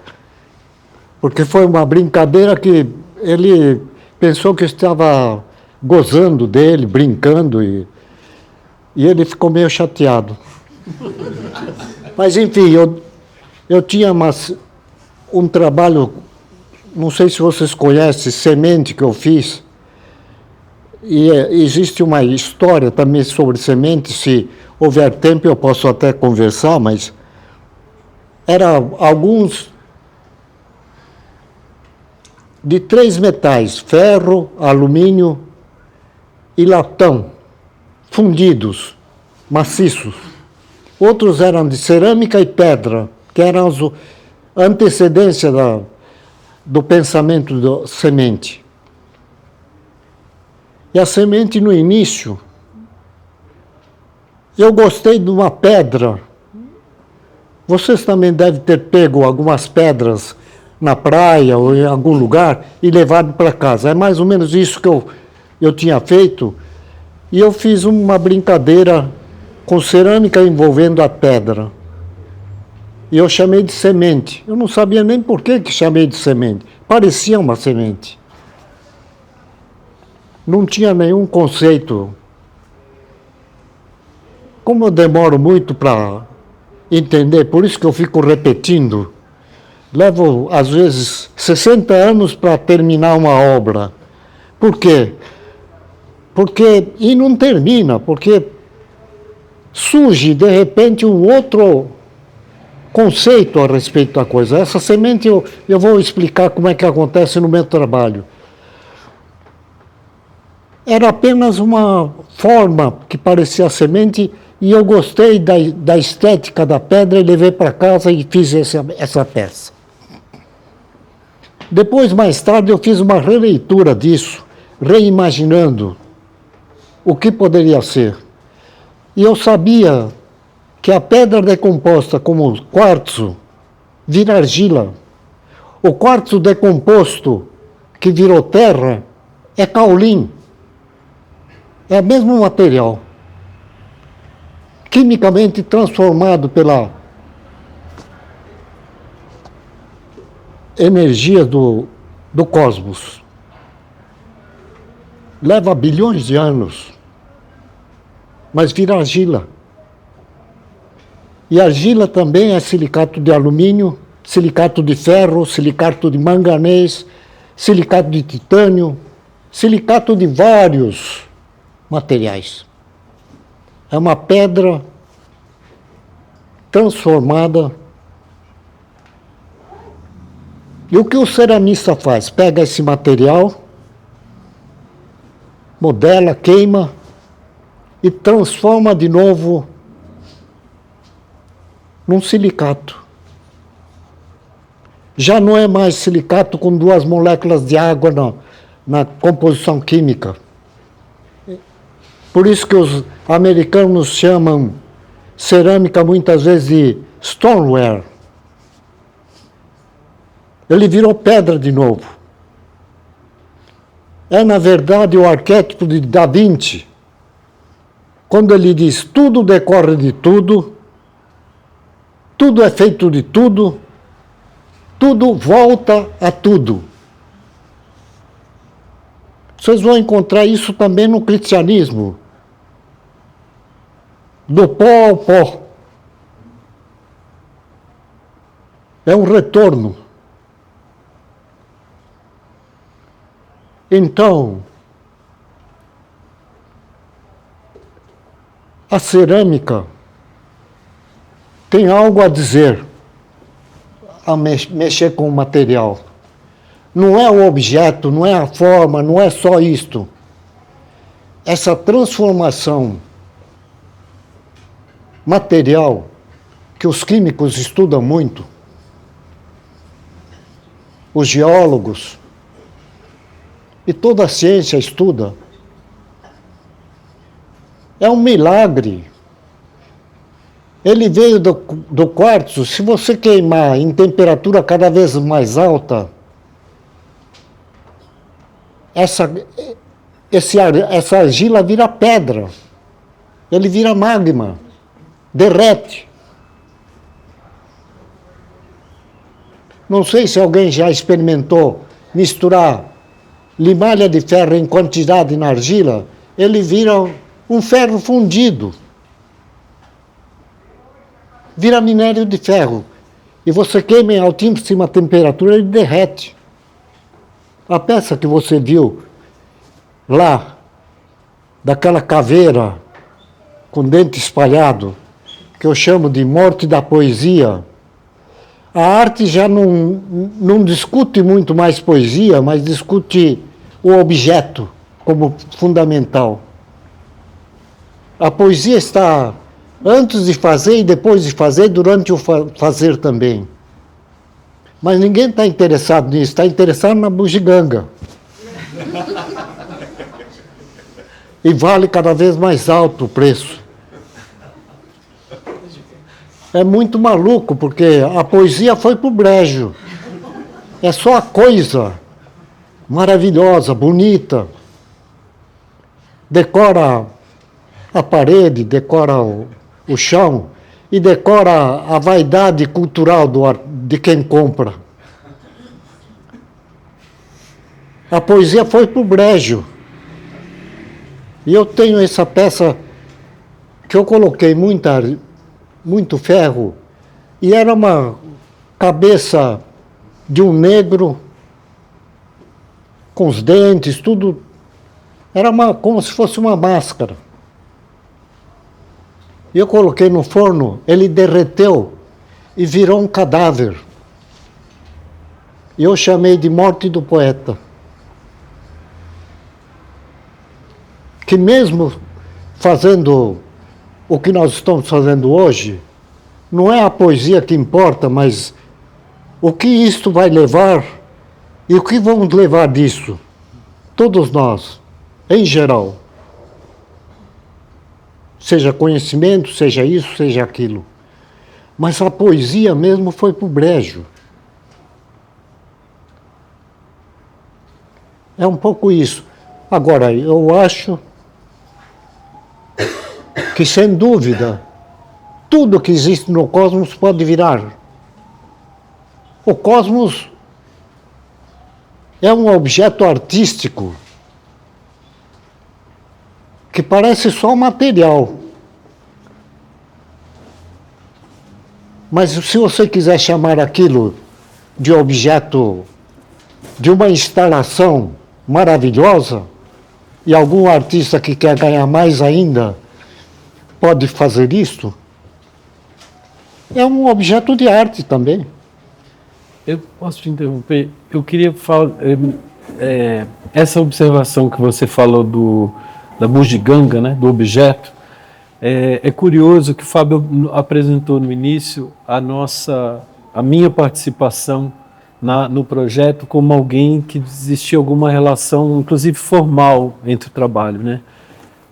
porque foi uma brincadeira que ele pensou que eu estava gozando dele, brincando, e ele ficou meio chateado. Mas, enfim, eu tinha um trabalho, não sei se vocês conhecem, semente que eu fiz, e existe uma história também sobre semente, se houver tempo eu posso até conversar, mas era alguns de 3 metais, ferro, alumínio e latão, fundidos, maciços. Outros eram de cerâmica e pedra, que eram a antecedência do pensamento da semente. E a semente, no início, eu gostei de uma pedra. Vocês também devem ter pego algumas pedras na praia ou em algum lugar e levado para casa. É mais ou menos isso que eu tinha feito. E eu fiz uma brincadeira com cerâmica envolvendo a pedra. E eu chamei de semente. Eu não sabia nem por que chamei de semente. Parecia uma semente. Não tinha nenhum conceito. Como eu demoro muito para entender, por isso que eu fico repetindo, levo, às vezes, 60 anos para terminar uma obra. Por quê? E não termina, porque surge, de repente, um outro conceito a respeito da coisa. Essa semente, eu vou explicar como é que acontece no meu trabalho. Era apenas uma forma que parecia semente, e eu gostei da estética da pedra e levei para casa e fiz essa peça. Depois, mais tarde, eu fiz uma releitura disso, reimaginando o que poderia ser. E eu sabia que a pedra decomposta como quartzo vira argila. O quartzo decomposto que virou terra é caulim. É o mesmo material, quimicamente transformado pela energia do cosmos. Leva bilhões de anos, mas vira argila. E argila também é silicato de alumínio, silicato de ferro, silicato de manganês, silicato de titânio, silicato de vários materiais. É uma pedra transformada. E o que o ceramista faz? Pega esse material, modela, queima e transforma de novo num silicato. Já não é mais silicato com 2 moléculas de água na composição química. Por isso que os americanos chamam cerâmica muitas vezes de stoneware. Ele virou pedra de novo. É, na verdade, o arquétipo de Da Vinci, quando ele diz tudo decorre de tudo, tudo é feito de tudo, tudo volta a tudo. Vocês vão encontrar isso também no cristianismo. Do pó ao pó. É um retorno. Então, a cerâmica tem algo a dizer a mexer com o material. Não é o objeto, não é a forma, não é só isto. Essa transformação material que os químicos estudam muito, os geólogos, e toda a ciência estuda, é um milagre. Ele veio do quartzo. Se você queimar em temperatura cada vez mais alta, essa argila vira pedra, ele vira magma, derrete. Não sei se alguém já experimentou misturar limalha de ferro em quantidade na argila, ele vira um ferro fundido. Vira minério de ferro. E você queima em altíssima temperatura, ele derrete. A peça que você viu lá, daquela caveira com dente espalhado, que eu chamo de morte da poesia, a arte já não discute muito mais poesia, mas discute o objeto como fundamental. A poesia está antes de fazer e depois de fazer, durante o fazer também. Mas ninguém está interessado nisso, está interessado na bugiganga. E vale cada vez mais alto o preço. É muito maluco, porque a poesia foi pro brejo. É só a coisa maravilhosa, bonita. Decora a parede, decora o chão e decora a vaidade cultural de quem compra. A poesia foi pro brejo. E eu tenho essa peça que eu coloquei muito ferro, e era uma cabeça de um negro, com os dentes, tudo. Era como se fosse uma máscara. E eu coloquei no forno, ele derreteu e virou um cadáver. E eu chamei de morte do poeta. Que mesmo fazendo o que nós estamos fazendo hoje, não é a poesia que importa, mas o que isto vai levar e o que vamos levar disso, todos nós, em geral. Seja conhecimento, seja isso, seja aquilo. Mas a poesia mesmo foi pro brejo. É um pouco isso. Agora, eu acho que, sem dúvida, tudo que existe no cosmos pode virar. O cosmos é um objeto artístico que parece só material. Mas se você quiser chamar aquilo de objeto de uma instalação maravilhosa, e algum artista que quer ganhar mais ainda pode fazer isso, é um objeto de arte também. Eu posso te interromper? Eu queria falar... essa observação que você falou da bugiganga, né, do objeto, é curioso que o Fábio apresentou no início a minha participação no projeto como alguém que existia alguma relação, inclusive formal, entre o trabalho, né?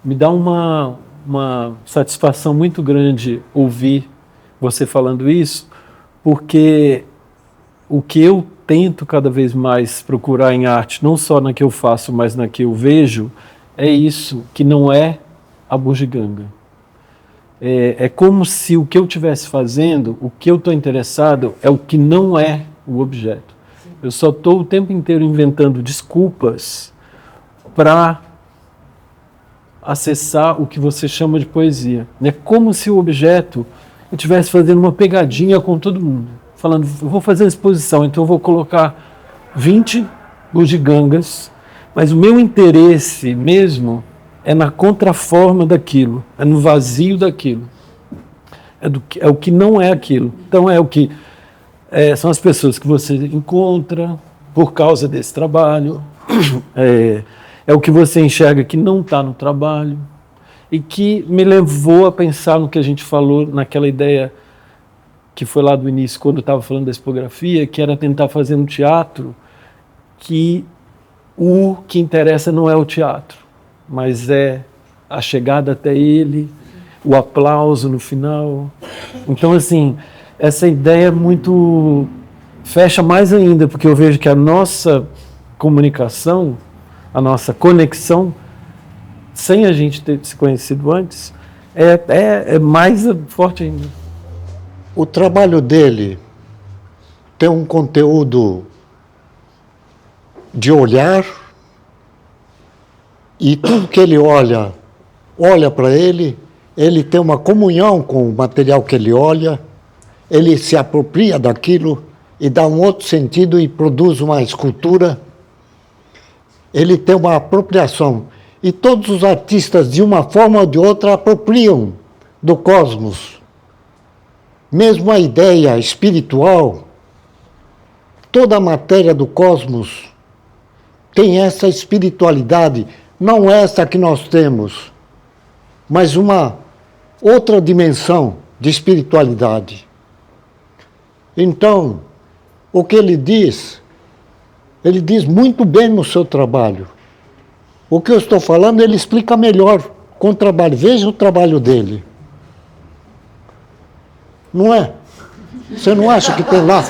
Me dá uma satisfação muito grande ouvir você falando isso, porque o que eu tento cada vez mais procurar em arte, não só na que eu faço, mas na que eu vejo, é isso, que não é a bugiganga. É como se o que eu estivesse fazendo, o que eu estou interessado, é o que não é o objeto. Eu só estou o tempo inteiro inventando desculpas para acessar o que você chama de poesia. É como se o objeto estivesse fazendo uma pegadinha com todo mundo, falando, eu vou fazer uma exposição, então eu vou colocar 20 bugigangas, mas o meu interesse mesmo é na contraforma daquilo, é no vazio daquilo. É o que não é aquilo. Então são as pessoas que você encontra por causa desse trabalho, é o que você enxerga que não está no trabalho, e que me levou a pensar no que a gente falou, naquela ideia que foi lá do início, quando eu estava falando da expografia, que era tentar fazer um teatro que o que interessa não é o teatro, mas é a chegada até ele, o aplauso no final. Então, assim, essa ideia muito fecha mais ainda, porque eu vejo que a nossa comunicação, a nossa conexão, sem a gente ter se conhecido antes, é mais forte ainda. O trabalho dele tem um conteúdo de olhar, e tudo que ele olha para ele tem uma comunhão com o material que ele olha, ele se apropria daquilo e dá um outro sentido e produz uma escultura. Ele tem uma apropriação. E todos os artistas, de uma forma ou de outra, apropriam do cosmos. Mesmo a ideia espiritual, toda a matéria do cosmos tem essa espiritualidade, não essa que nós temos, mas uma outra dimensão de espiritualidade. Então, o que ele diz muito bem no seu trabalho. O que eu estou falando, ele explica melhor com o trabalho. Veja o trabalho dele. Não é? Você não acha que tem lá?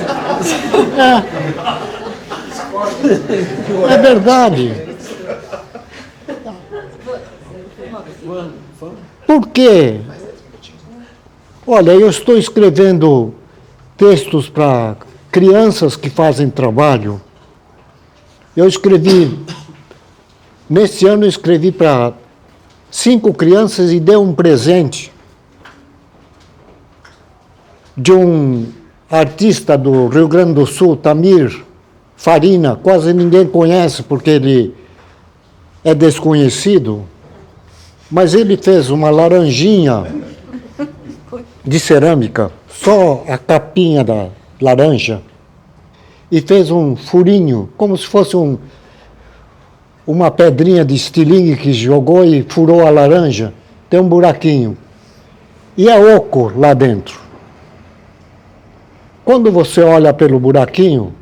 É verdade. Por quê? Olha, eu estou escrevendo textos para crianças que fazem trabalho. Nesse ano eu escrevi para 5 crianças e dei um presente de um artista do Rio Grande do Sul, Tamir Farina, quase ninguém conhece porque ele é desconhecido, mas ele fez uma laranjinha de cerâmica, só a capinha da laranja, e fez um furinho, como se fosse uma pedrinha de estilingue que jogou e furou a laranja, tem um buraquinho, e é oco lá dentro. Quando você olha pelo buraquinho,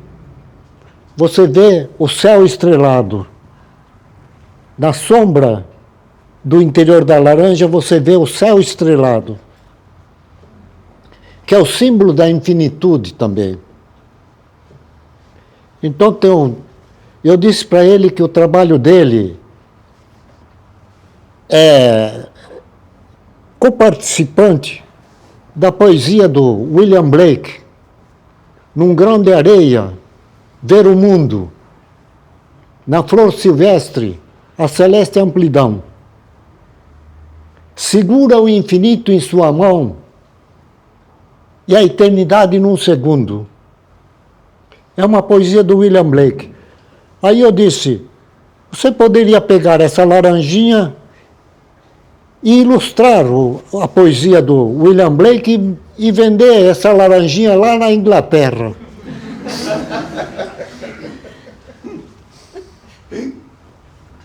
você vê o céu estrelado. Na sombra do interior da laranja, você vê o céu estrelado, que é o símbolo da infinitude também. Então, eu disse para ele que o trabalho dele é coparticipante da poesia do William Blake, Num Grão de Areia, Ver o Mundo. na flor silvestre, a celeste amplidão. Segura o infinito em sua mão e a eternidade num segundo. É uma poesia do William Blake. Aí eu disse, você poderia pegar essa laranjinha e ilustrar a poesia do William Blake e vender essa laranjinha lá na Inglaterra.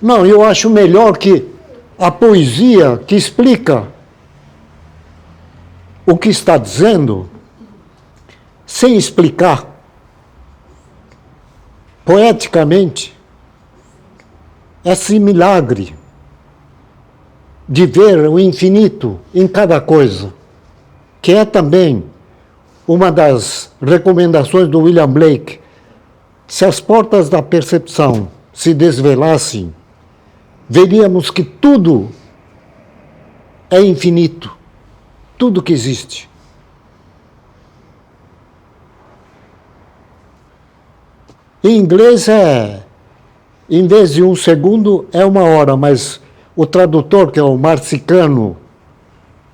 Não, eu acho melhor que a poesia que explica o que está dizendo, sem explicar, poeticamente, esse milagre de ver o infinito em cada coisa, que é também uma das recomendações do William Blake. Se as portas da percepção se desvelassem, veríamos que tudo é infinito, tudo que existe. Em inglês em vez de 1 segundo, é 1 hora, mas o tradutor, que é o Marcicano,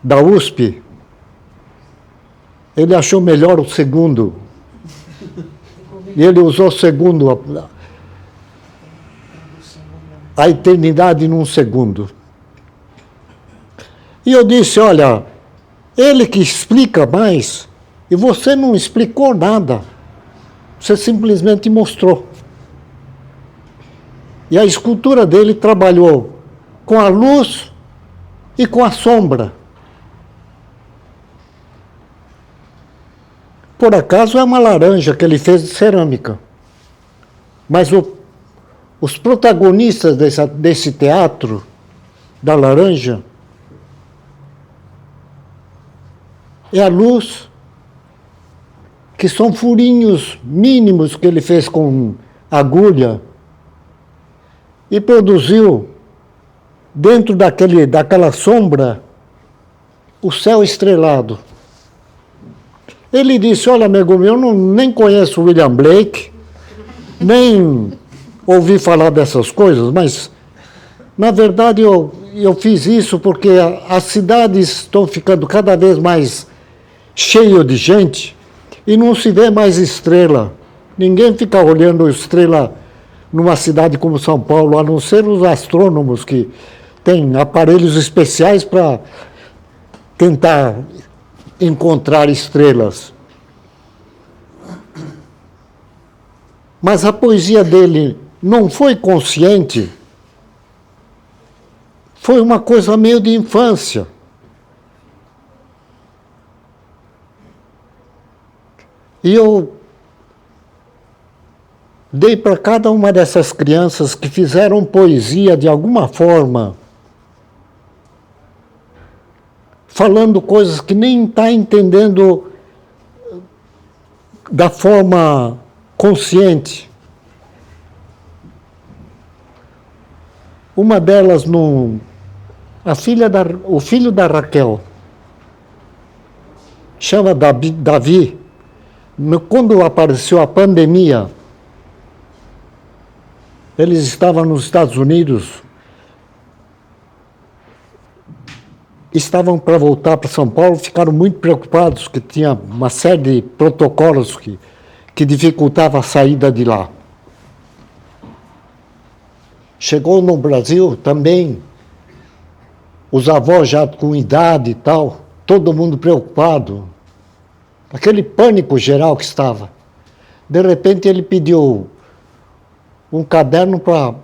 da USP, ele achou melhor o segundo. E ele usou segundo, a eternidade num segundo. E eu disse, olha, ele que explica mais, e você não explicou nada. Você simplesmente mostrou. E a escultura dele trabalhou com a luz e com a sombra. Por acaso é uma laranja que ele fez de cerâmica. Mas os protagonistas desse teatro da laranja é a luz, que são furinhos mínimos que ele fez com agulha e produziu dentro daquela sombra o céu estrelado. Ele disse, olha, amigo meu, eu nem conheço William Blake, nem ouvi falar dessas coisas, mas, na verdade, eu fiz isso porque as cidades estão ficando cada vez mais cheias de gente e não se vê mais estrela. Ninguém fica olhando estrela numa cidade como São Paulo, a não ser os astrônomos que têm aparelhos especiais para tentar encontrar estrelas. Mas a poesia dele não foi consciente, foi uma coisa meio de infância. E eu dei para cada uma dessas crianças que fizeram poesia de alguma forma, falando coisas que nem está entendendo da forma consciente. Uma delas, o filho da Raquel, chama Davi. Quando apareceu a pandemia, eles estavam nos Estados Unidos, estavam para voltar para São Paulo, ficaram muito preocupados, que tinha uma série de protocolos que dificultavam a saída de lá. Chegou no Brasil também, os avós já com idade e tal, todo mundo preocupado, aquele pânico geral que estava. De repente ele pediu um caderno para...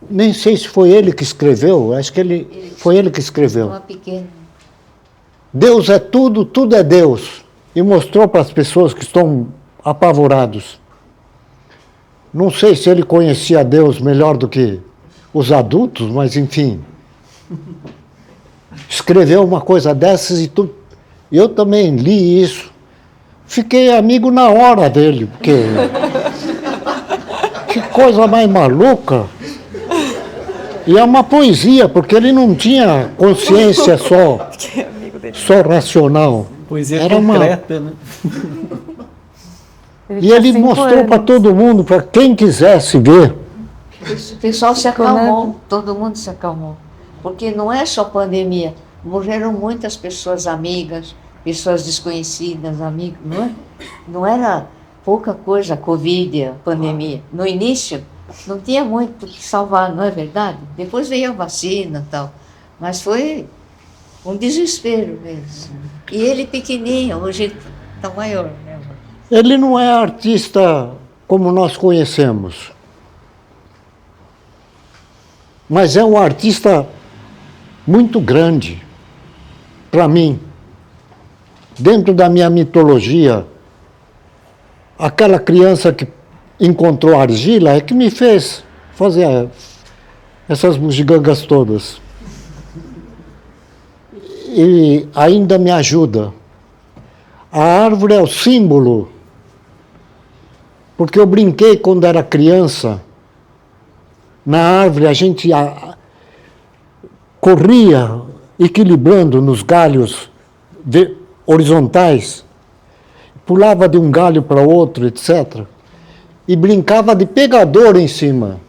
Nem sei se foi ele que escreveu, acho que foi ele que escreveu. Deus é tudo, tudo é Deus. E mostrou para as pessoas que estão apavorados. Não sei se ele conhecia Deus melhor do que os adultos, mas enfim. Escreveu uma coisa dessas e tudo. Eu também li isso. Fiquei amigo na hora dele, porque... Que coisa mais maluca. E é uma poesia, porque ele não tinha consciência só racional. Poesia era concreta, né? E ele mostrou para todo mundo, para quem quisesse ver, O pessoal se acalmou, todo mundo se acalmou. Porque não é só pandemia, morreram muitas pessoas amigas, pessoas desconhecidas, amigos, não é? Não era pouca coisa a Covid, a pandemia. No início, não tinha muito que salvar, não é verdade? Depois veio a vacina e tal, mas foi um desespero mesmo. E ele pequenininho, hoje está maior, né? Ele não é artista como nós conhecemos, mas é um artista muito grande para mim. Dentro da minha mitologia, aquela criança que encontrou argila é que me fez fazer essas bugigangas todas. E ainda me ajuda. A árvore é o símbolo, porque eu brinquei quando era criança. Na árvore a gente corria equilibrando nos galhos horizontais, pulava de um galho para outro, etc. E brincava de pegador em cima.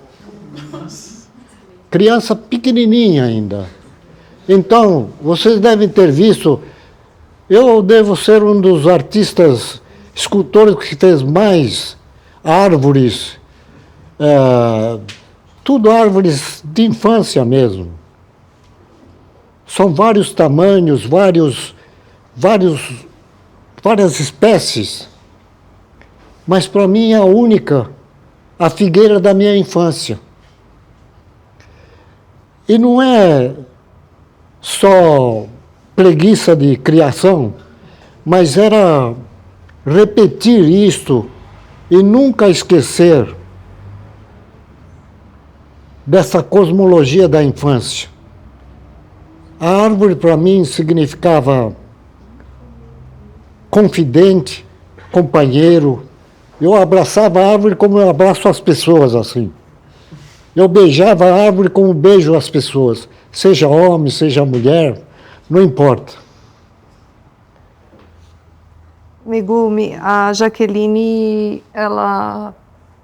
Criança pequenininha ainda. Então, vocês devem ter visto, eu devo ser um dos artistas, escultores que fez mais árvores, tudo árvores de infância mesmo. São vários tamanhos, várias espécies, mas para mim é a única, a figueira da minha infância. E não é só preguiça de criação, mas era repetir isto e nunca esquecer dessa cosmologia da infância. A árvore para mim significava confidente, companheiro. Eu abraçava a árvore como eu abraço as pessoas, assim. Eu beijava a árvore como beijo as pessoas, seja homem, seja mulher, não importa. Megumi, a Jaqueline, ela...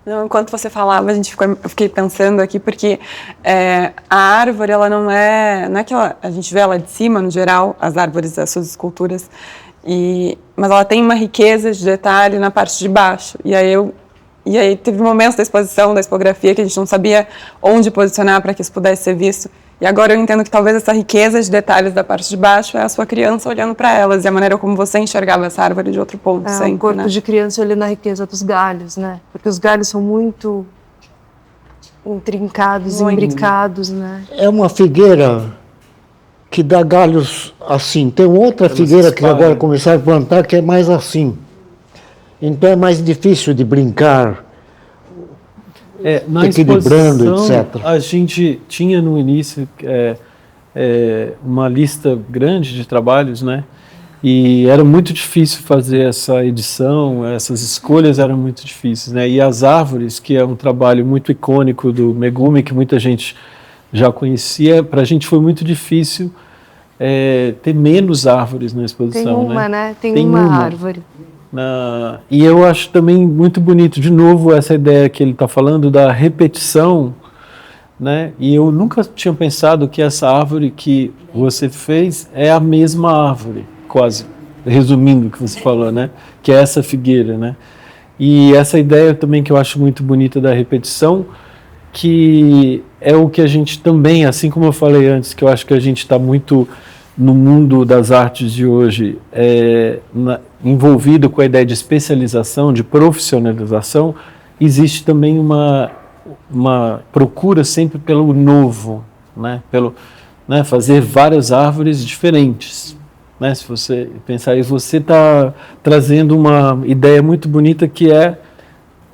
Não, enquanto você falava, eu fiquei pensando aqui, porque a árvore, ela não é que a gente vê ela de cima, no geral, as árvores, as suas esculturas, mas ela tem uma riqueza de detalhe na parte de baixo. E aí teve momentos da exposição, da expografia, que a gente não sabia onde posicionar para que isso pudesse ser visto. E agora eu entendo que talvez essa riqueza de detalhes da parte de baixo é a sua criança olhando para elas e a maneira como você enxergava essa árvore de outro ponto. Sempre, o corpo, né? de criança olhando a riqueza dos galhos, né? Porque os galhos são muito intrincados, imbricados, né? É uma figueira que dá galhos assim. Tem outra figueira que agora começaram a plantar que é mais assim. Então é mais difícil de brincar, Na equilibrando, exposição, etc. a gente tinha no início uma lista grande de trabalhos, né? E era muito difícil fazer essa edição, essas escolhas eram muito difíceis, né? E as árvores, que é um trabalho muito icônico do Megumi, que muita gente já conhecia, para a gente foi muito difícil ter menos árvores na exposição. Tem uma, né? Tem Tem uma uma árvore. E eu acho também muito bonito, de novo, essa ideia que ele está falando da repetição, né? E eu nunca tinha pensado que essa árvore que você fez é a mesma árvore, quase, resumindo o que você falou, né? Que é essa figueira, né? E essa ideia também que eu acho muito bonita da repetição, que é o que a gente também, assim como eu falei antes, que eu acho que a gente está muito no mundo das artes de hoje, envolvido com a ideia de especialização, de profissionalização, existe também uma procura sempre pelo novo, né? Fazer várias árvores diferentes. Né? Se você pensar aí, você está trazendo uma ideia muito bonita que é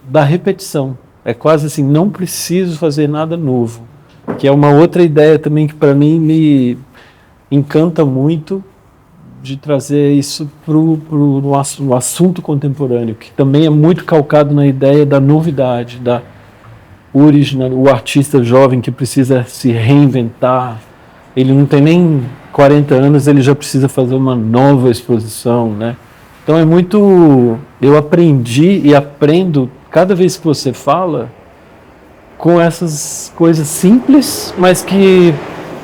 da repetição. É quase assim, não preciso fazer nada novo. Que é uma outra ideia também que para mim me encanta muito, de trazer isso no assunto contemporâneo, que também é muito calcado na ideia da novidade, da original, o artista jovem que precisa se reinventar. Ele não tem nem 40 anos, ele já precisa fazer uma nova exposição, né? Então é muito... Eu aprendi e aprendo, cada vez que você fala, com essas coisas simples, mas que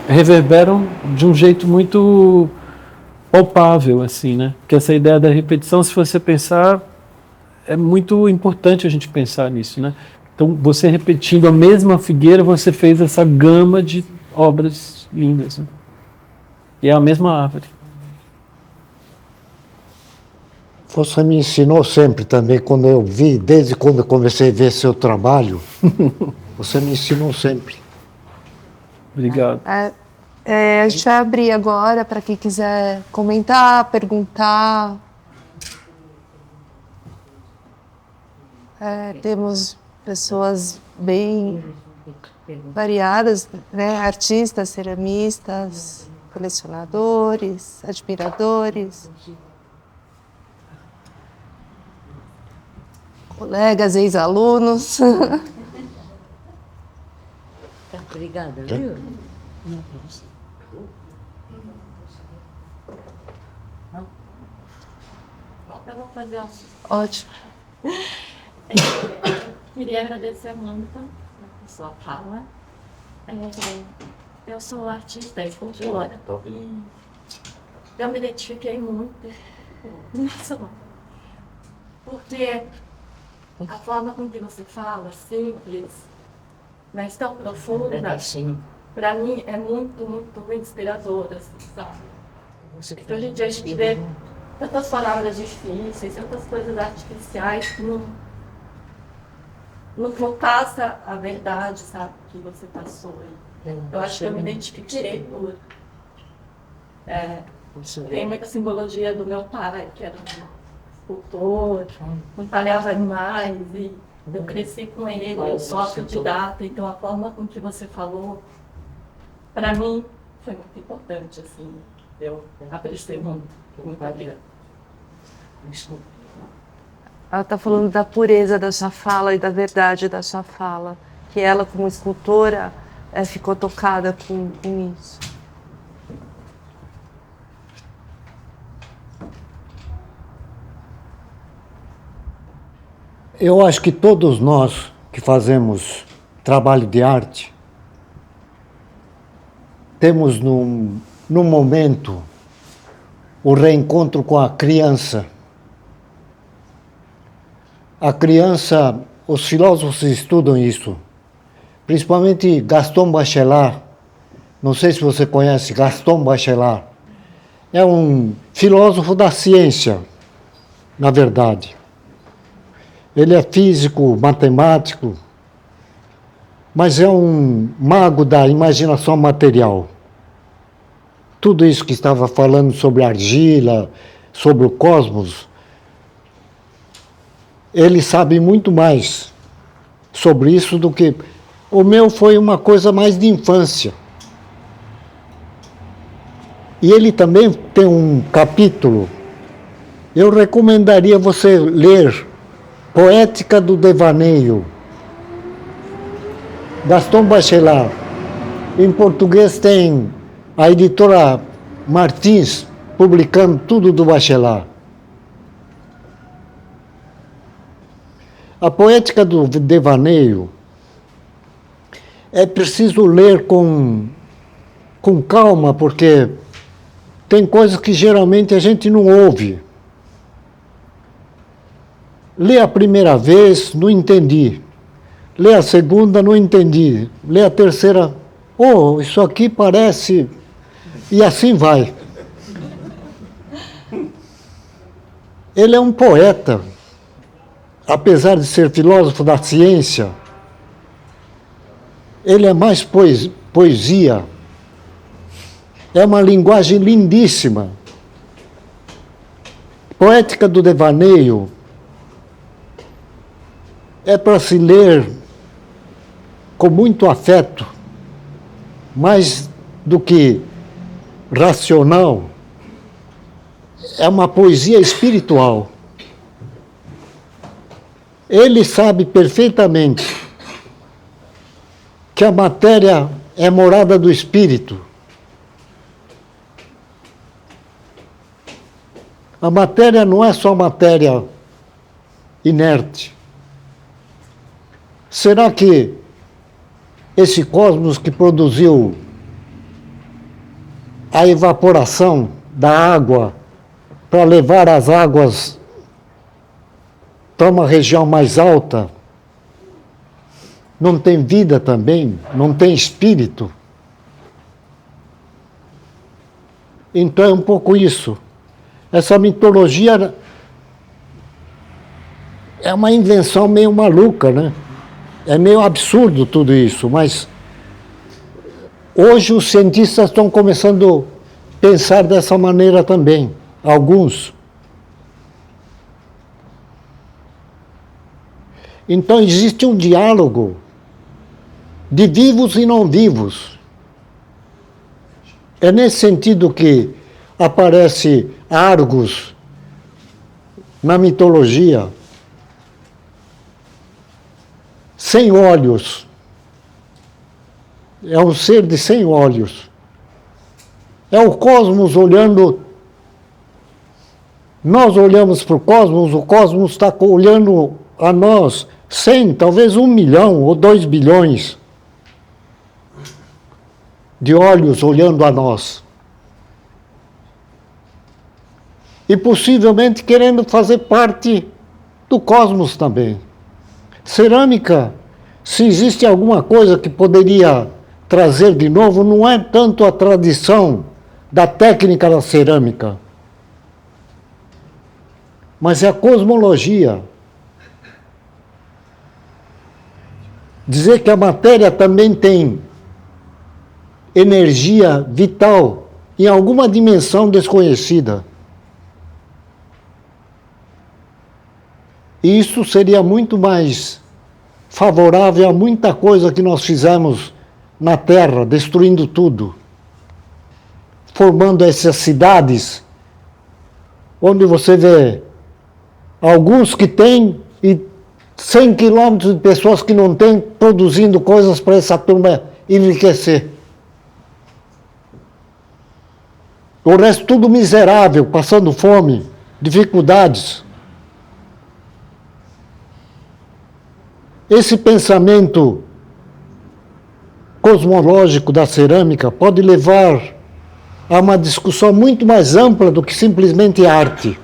reverberam de um jeito muito palpável, assim, né? Que essa ideia da repetição, se você pensar, é muito importante a gente pensar nisso, né? Então, você repetindo a mesma figueira, você fez essa gama de obras lindas, né? E é a mesma árvore. Você me ensinou sempre também, quando eu vi, desde quando eu comecei a ver seu trabalho, você me ensinou sempre. Obrigado. A gente vai abrir agora para quem quiser comentar, perguntar. Temos pessoas bem variadas, né? Artistas, ceramistas, colecionadores, admiradores, colegas, ex-alunos. Obrigada, viu? Eu vou fazer um... Ótimo. Queria agradecer muito a sua fala. Eu sou artista e escultora. E eu me identifiquei muito nisso. Porque a forma com que você fala, simples, mas tão profunda, para mim é muito, muito, muito inspiradora, assim, sabe? Porque hoje em dia a gente vê tantas palavras difíceis, tantas coisas artificiais que não passa a verdade, sabe, que você passou. Eu acho que eu me identifiquei por... tem muita simbologia do meu pai, que era um escultor, talhava animais, e eu cresci com ele, eu sou autodidata, então a forma com que você falou, para mim, foi muito importante, assim, eu apreciei muito. Muito obrigada. Ela está falando da pureza da sua fala e da verdade da sua fala, que ela, como escultora, ficou tocada com isso. Eu acho que todos nós que fazemos trabalho de arte temos num momento o reencontro com a criança. A criança, os filósofos estudam isso, principalmente Gaston Bachelard. Não sei se você conhece Gaston Bachelard. É um filósofo da ciência, na verdade. Ele é físico, matemático, mas é um mago da imaginação material. Tudo isso que estava falando sobre argila, sobre o cosmos, ele sabe muito mais sobre isso do que... O meu foi uma coisa mais de infância. E ele também tem um capítulo, eu recomendaria você ler Poética do Devaneio, Gaston Bachelard. Em português tem a editora Martins publicando tudo do Bachelard. A Poética do Devaneio é preciso ler com calma, porque tem coisas que geralmente a gente não ouve. Lê a primeira vez, não entendi. Lê a segunda, não entendi. Lê a terceira, isso aqui parece... E assim vai. Ele é um poeta, apesar de ser filósofo da ciência, ele é mais poesia. É uma linguagem lindíssima. Poética do Devaneio é para se ler com muito afeto, mais do que racional. É uma poesia espiritual. Ele sabe perfeitamente que a matéria é morada do espírito. A matéria não é só matéria inerte. Será que esse cosmos que produziu a evaporação da água para levar as águas para uma região mais alta, não tem vida também, não tem espírito. Então é um pouco isso. Essa mitologia é uma invenção meio maluca, né? É meio absurdo tudo isso, mas hoje os cientistas estão começando a pensar dessa maneira também, alguns. Então existe um diálogo de vivos e não vivos. É nesse sentido que aparece Argos na mitologia, sem olhos. É um ser de 100 olhos. É o cosmos olhando. Nós olhamos para o cosmos está olhando a nós 100, talvez 1 milhão ou 2 bilhões de olhos olhando a nós. E possivelmente querendo fazer parte do cosmos também. Cerâmica, se existe alguma coisa que poderia trazer de novo, não é tanto a tradição da técnica da cerâmica, mas é a cosmologia. Dizer que a matéria também tem energia vital em alguma dimensão desconhecida. E isso seria muito mais favorável a muita coisa que nós fizemos na Terra, destruindo tudo, formando essas cidades, onde você vê alguns que têm e 100 quilômetros de pessoas que não têm, produzindo coisas para essa turma enriquecer. O resto tudo miserável, passando fome, dificuldades. Esse pensamento cosmológico da cerâmica pode levar a uma discussão muito mais ampla do que simplesmente arte.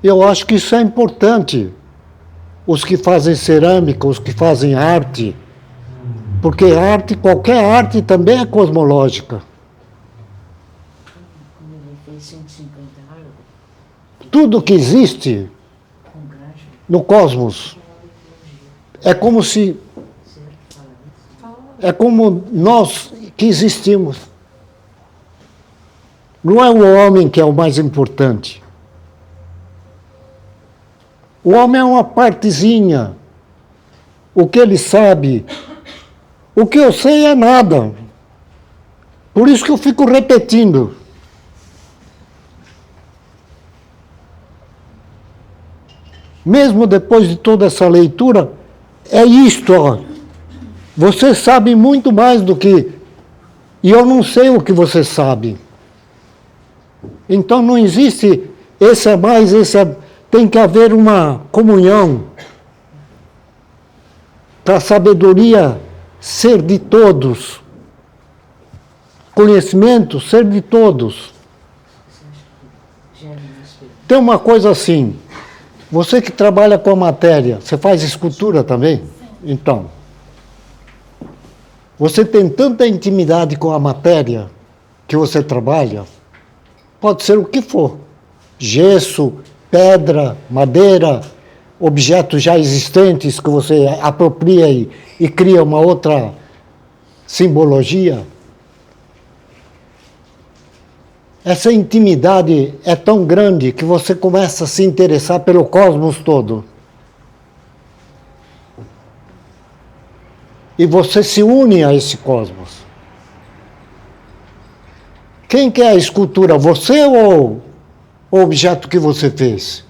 Eu acho que isso é importante. Os que fazem cerâmica, os que fazem arte, porque arte, qualquer arte também é cosmológica. Tudo que existe no cosmos é como se... é como nós que existimos. Não é o homem que é o mais importante. O homem é uma partezinha. O que ele sabe... O que eu sei é nada. Por isso que eu fico repetindo. Mesmo depois de toda essa leitura, é isto, ó. Você sabe muito mais do que... E eu não sei o que você sabe. Então não existe esse é mais, esse é... Tem que haver uma comunhão para a sabedoria ser de todos. Conhecimento ser de todos. Tem uma coisa assim, você que trabalha com a matéria, você faz escultura também? Então, você tem tanta intimidade com a matéria que você trabalha, pode ser o que for, gesso, pedra, madeira, objetos já existentes que você apropria e cria uma outra simbologia. Essa intimidade é tão grande que você começa a se interessar pelo cosmos todo. E você se une a esse cosmos. Quem que é a escultura? Você ou o objeto que você fez?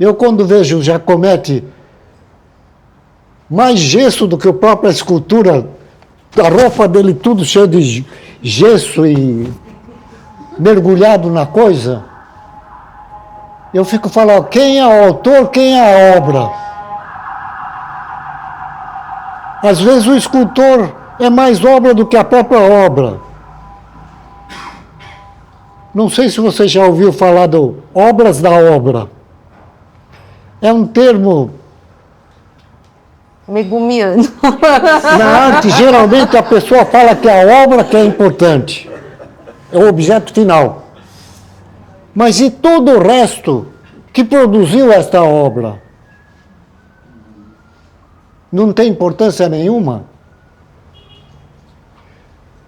Eu, quando vejo o Giacometti, mais gesso do que a própria escultura, a roupa dele tudo cheio de gesso e mergulhado na coisa, eu fico falando, quem é o autor, quem é a obra? Às vezes o escultor é mais obra do que a própria obra. Não sei se você já ouviu falar do obras da obra. É um termo... Megumiano. Na arte, geralmente a pessoa fala que é a obra que é importante. É o objeto final. Mas e todo o resto que produziu esta obra? Não tem importância nenhuma?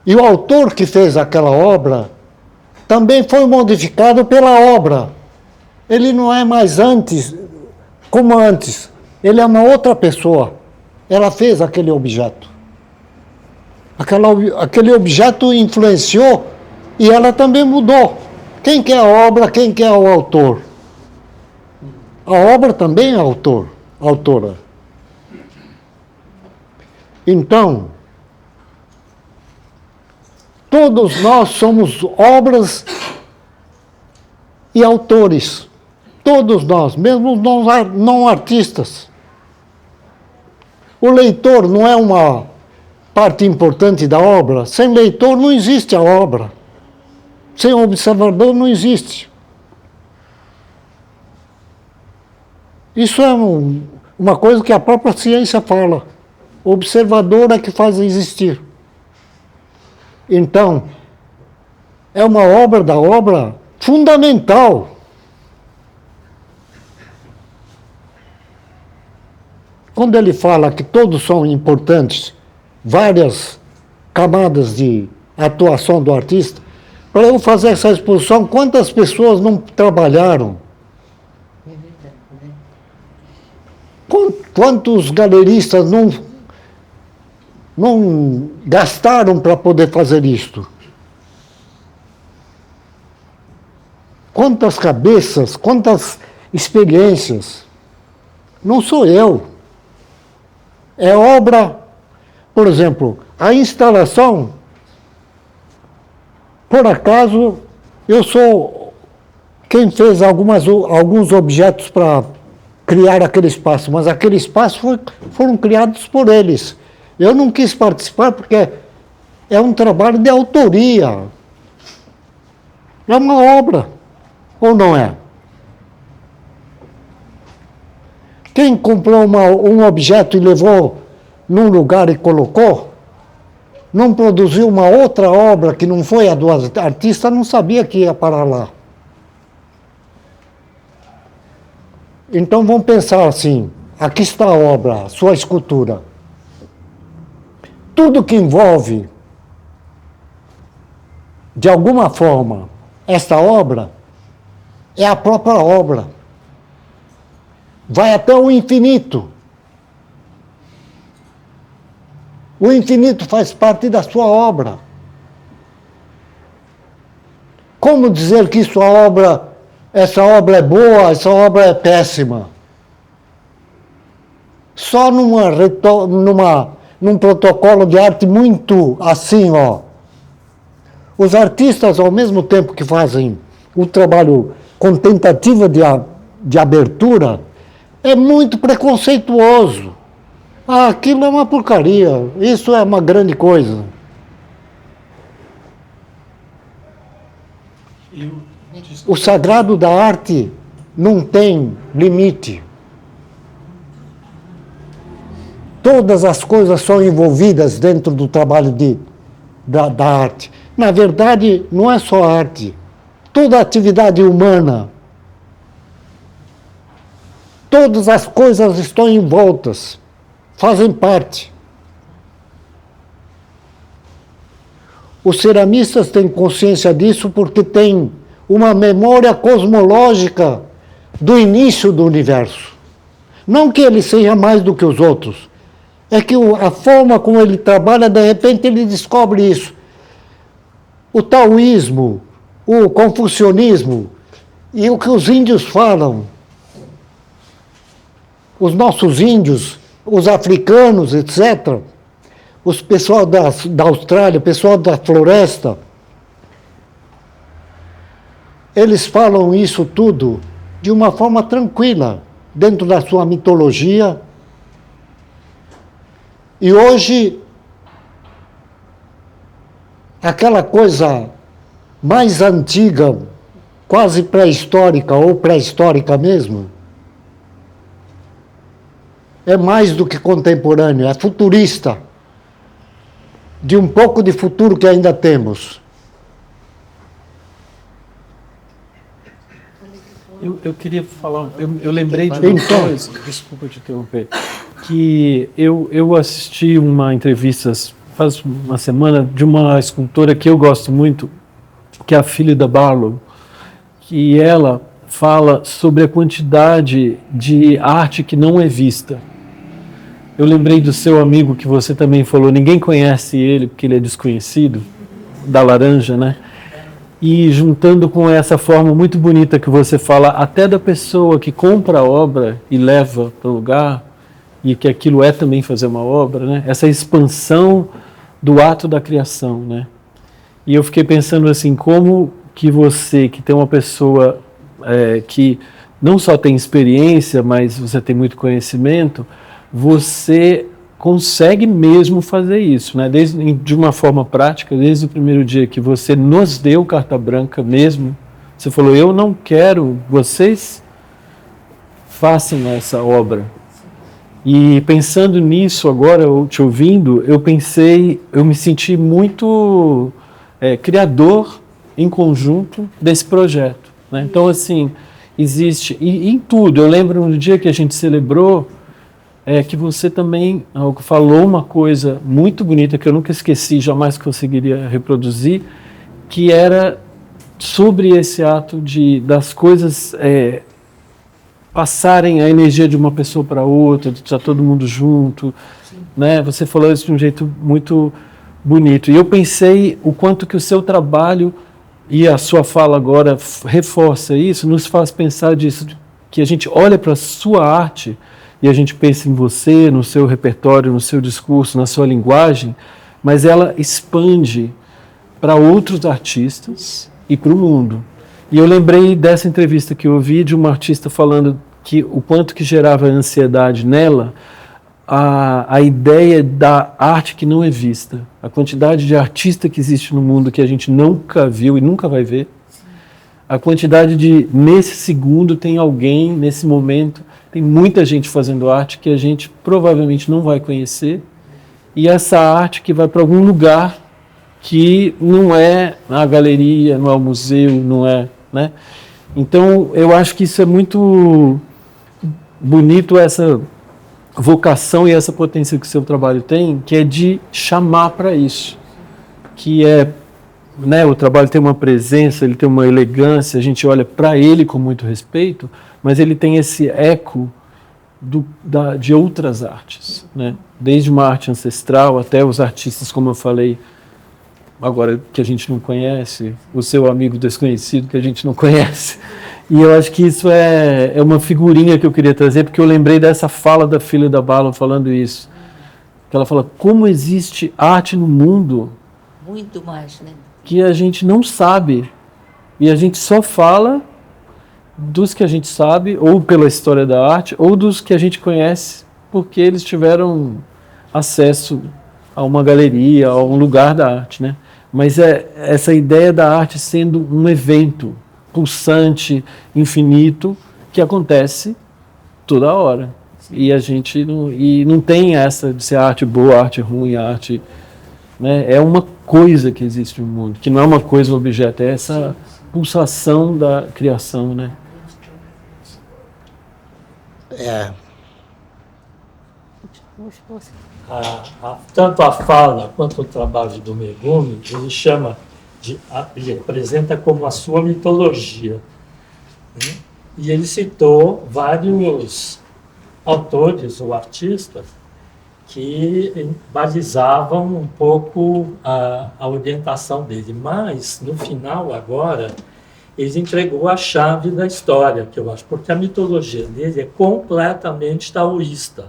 E o autor que fez aquela obra também foi modificado pela obra. Ele não é mais antes, como antes. Ele é uma outra pessoa. Ela fez aquele objeto. Aquele objeto influenciou e ela também mudou. Quem que é a obra, quem que é o autor? A obra também é autora. Então, todos nós somos obras e autores. Todos nós, mesmo nós não artistas. O leitor não é uma parte importante da obra. Sem leitor não existe a obra. Sem observador não existe. Isso é uma coisa que a própria ciência fala. O observador é que faz existir. Então, é uma obra da obra fundamental. Quando ele fala que todos são importantes, várias camadas de atuação do artista, para eu fazer essa exposição, quantas pessoas não trabalharam? Quantos galeristas não gastaram para poder fazer isto? Quantas cabeças, quantas experiências? Não sou eu. É obra, por exemplo, a instalação, por acaso, eu sou quem fez alguns objetos para criar aquele espaço, mas aquele espaço foram criados por eles. Eu não quis participar porque é um trabalho de autoria. É uma obra, ou não é? Quem comprou um objeto e levou num lugar e colocou, não produziu uma outra obra que não foi a do artista, não sabia que ia parar lá. Então vamos pensar assim, aqui está a obra, a sua escultura. Tudo que envolve, de alguma forma, esta obra, é a própria obra. Vai até o infinito. O infinito faz parte da sua obra. Como dizer que essa obra é boa, essa obra é péssima? Só num protocolo de arte muito assim, ó. Os artistas, ao mesmo tempo que fazem o trabalho com tentativa de abertura, é muito preconceituoso. Ah, aquilo é uma porcaria, isso é uma grande coisa. O sagrado da arte não tem limite. Todas as coisas são envolvidas dentro do trabalho da arte. Na verdade, não é só arte. Toda atividade humana, todas as coisas estão envoltas, fazem parte. Os ceramistas têm consciência disso porque têm uma memória cosmológica do início do universo. Não que ele seja mais do que os outros, é que a forma como ele trabalha, de repente ele descobre isso. O taoísmo, o confucionismo e o que os índios falam, os nossos índios, os africanos, etc., os pessoal da Austrália, o pessoal da floresta, eles falam isso tudo de uma forma tranquila, dentro da sua mitologia E hoje, aquela coisa mais antiga, quase pré-histórica ou pré-histórica mesmo, é mais do que contemporâneo, é futurista, de um pouco de futuro que ainda temos. Eu queria falar, eu lembrei de uma coisa, desculpa te interromper, que eu assisti uma entrevista faz uma semana de uma escultora que eu gosto muito, que é a Philida Barlow, que ela fala sobre a quantidade de arte que não é vista. Eu lembrei do seu amigo que você também falou, ninguém conhece ele porque ele é desconhecido, da laranja, né? E juntando com essa forma muito bonita que você fala, até da pessoa que compra a obra e leva para o lugar, e que aquilo é também fazer uma obra, né? Essa expansão do ato da criação, né? E eu fiquei pensando assim, como que você, que tem uma pessoa que não só tem experiência, mas você tem muito conhecimento, você consegue mesmo fazer isso, né? De uma forma prática, desde o primeiro dia que você nos deu carta branca mesmo, você falou, eu não quero, vocês façam essa obra. E pensando nisso agora, eu te ouvindo, eu me senti muito criador em conjunto desse projeto, né? Então, assim, existe, e em tudo, eu lembro no dia que a gente celebrou, que você também falou uma coisa muito bonita que eu nunca esqueci, jamais conseguiria reproduzir, que era sobre esse ato das coisas passarem a energia de uma pessoa para outra, de estar todo mundo junto, né? Você falou isso de um jeito muito bonito. E eu pensei o quanto que o seu trabalho e a sua fala agora reforça isso, nos faz pensar disso, que a gente olha para a sua arte e a gente pensa em você, no seu repertório, no seu discurso, na sua linguagem, mas ela expande para outros artistas e para o mundo. E eu lembrei dessa entrevista que eu ouvi de uma artista falando que o quanto que gerava ansiedade nela a ideia da arte que não é vista, a quantidade de artista que existe no mundo que a gente nunca viu e nunca vai ver, a quantidade de, nesse segundo tem alguém, nesse momento, tem muita gente fazendo arte que a gente provavelmente não vai conhecer, e essa arte que vai para algum lugar que não é a galeria, não é o museu, não é, né? Então, eu acho que isso é muito bonito, essa vocação e essa potência que o seu trabalho tem, que é de chamar para isso, que é, né, o trabalho tem uma presença, ele tem uma elegância, a gente olha para ele com muito respeito, mas ele tem esse eco de outras artes, né? Desde uma arte ancestral até os artistas, como eu falei, agora que a gente não conhece, o seu amigo desconhecido que a gente não conhece. E eu acho que isso é uma figurinha que eu queria trazer, porque eu lembrei dessa fala da Philida Barlow falando isso. Que ela fala, como existe arte no mundo... Muito mais, né? Que a gente não sabe. E a gente só fala dos que a gente sabe, ou pela história da arte, ou dos que a gente conhece, porque eles tiveram acesso a uma galeria, a um lugar da arte, né? Mas é essa ideia da arte sendo um evento pulsante, infinito, que acontece toda hora. E a gente não tem essa de ser arte boa, arte ruim, arte... Né? É uma coisa que existe no mundo, que não é uma coisa, um objeto, é essa pulsação da criação, né? Tanto a fala quanto o trabalho do Megumi, ele apresenta como a sua mitologia, né? E ele citou vários autores ou artistas que balizavam um pouco a orientação dele, mas no final agora ele entregou a chave da história, que eu acho, porque a mitologia dele é completamente taoísta.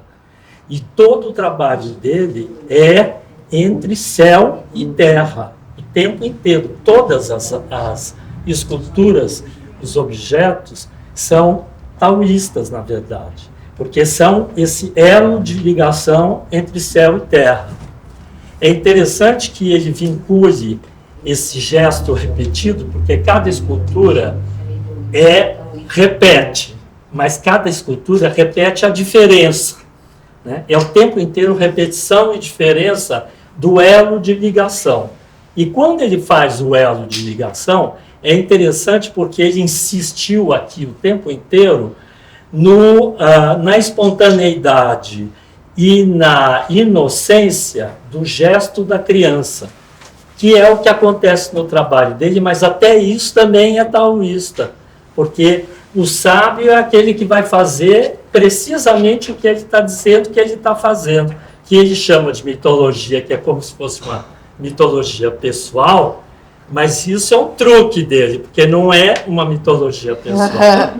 E todo o trabalho dele é entre céu e terra, o tempo inteiro. Todas as esculturas, os objetos, são taoístas, na verdade. porque são esse elo de ligação entre céu e terra. É interessante que ele vincule esse gesto repetido, porque cada escultura repete, mas cada escultura repete a diferença, né? É o tempo inteiro repetição e diferença do elo de ligação. E quando ele faz o elo de ligação, é interessante porque ele insistiu aqui o tempo inteiro na espontaneidade e na inocência do gesto da criança, que é o que acontece no trabalho dele, mas até isso também é taoísta, porque o sábio é aquele que vai fazer precisamente o que ele está dizendo que ele está fazendo, que ele chama de mitologia, que é como se fosse uma mitologia pessoal, mas isso é um truque dele, porque não é uma mitologia pessoal.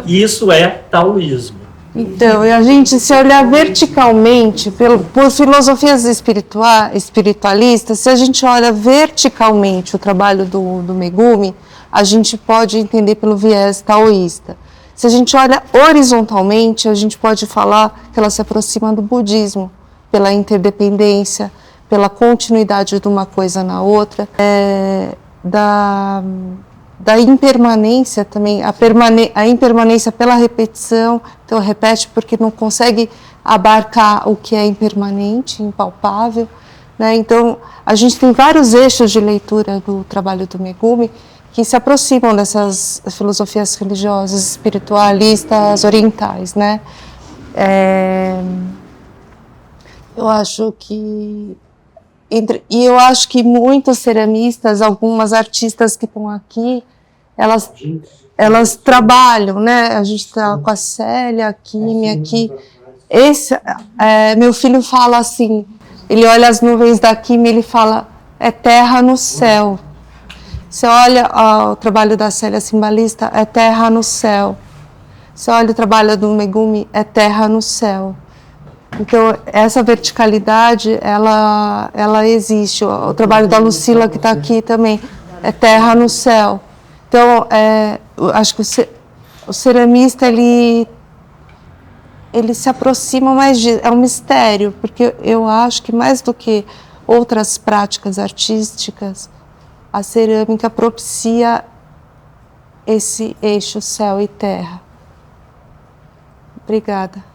Isso é taoísmo. Então, e a gente, se olhar verticalmente, por filosofias espiritualistas, se a gente olha verticalmente o trabalho do Megumi, a gente pode entender pelo viés taoísta. Se a gente olha horizontalmente, a gente pode falar que ela se aproxima do budismo, pela interdependência, pela continuidade de uma coisa na outra, da impermanência também, a impermanência pela repetição, então repete porque não consegue abarcar o que é impermanente, impalpável, né? Então, a gente tem vários eixos de leitura do trabalho do Megumi que se aproximam dessas filosofias religiosas, espiritualistas, orientais, né? Eu acho que eu acho que muitos ceramistas, algumas artistas que estão aqui, elas trabalham, né? A gente está com a Célia, a Kimi aqui. Meu filho fala assim, ele olha as nuvens da Kimi, ele fala, é terra no céu. Você olha o trabalho da Célia Cimbalista, é terra no céu. Você olha o trabalho do Megumi, é terra no céu. Então, essa verticalidade, ela existe. O trabalho da Lucila, que está aqui também, é terra no céu. Então, eu acho que o ceramista, ele se aproxima mais é um mistério, porque eu acho que mais do que outras práticas artísticas, a cerâmica propicia esse eixo céu e terra. Obrigada.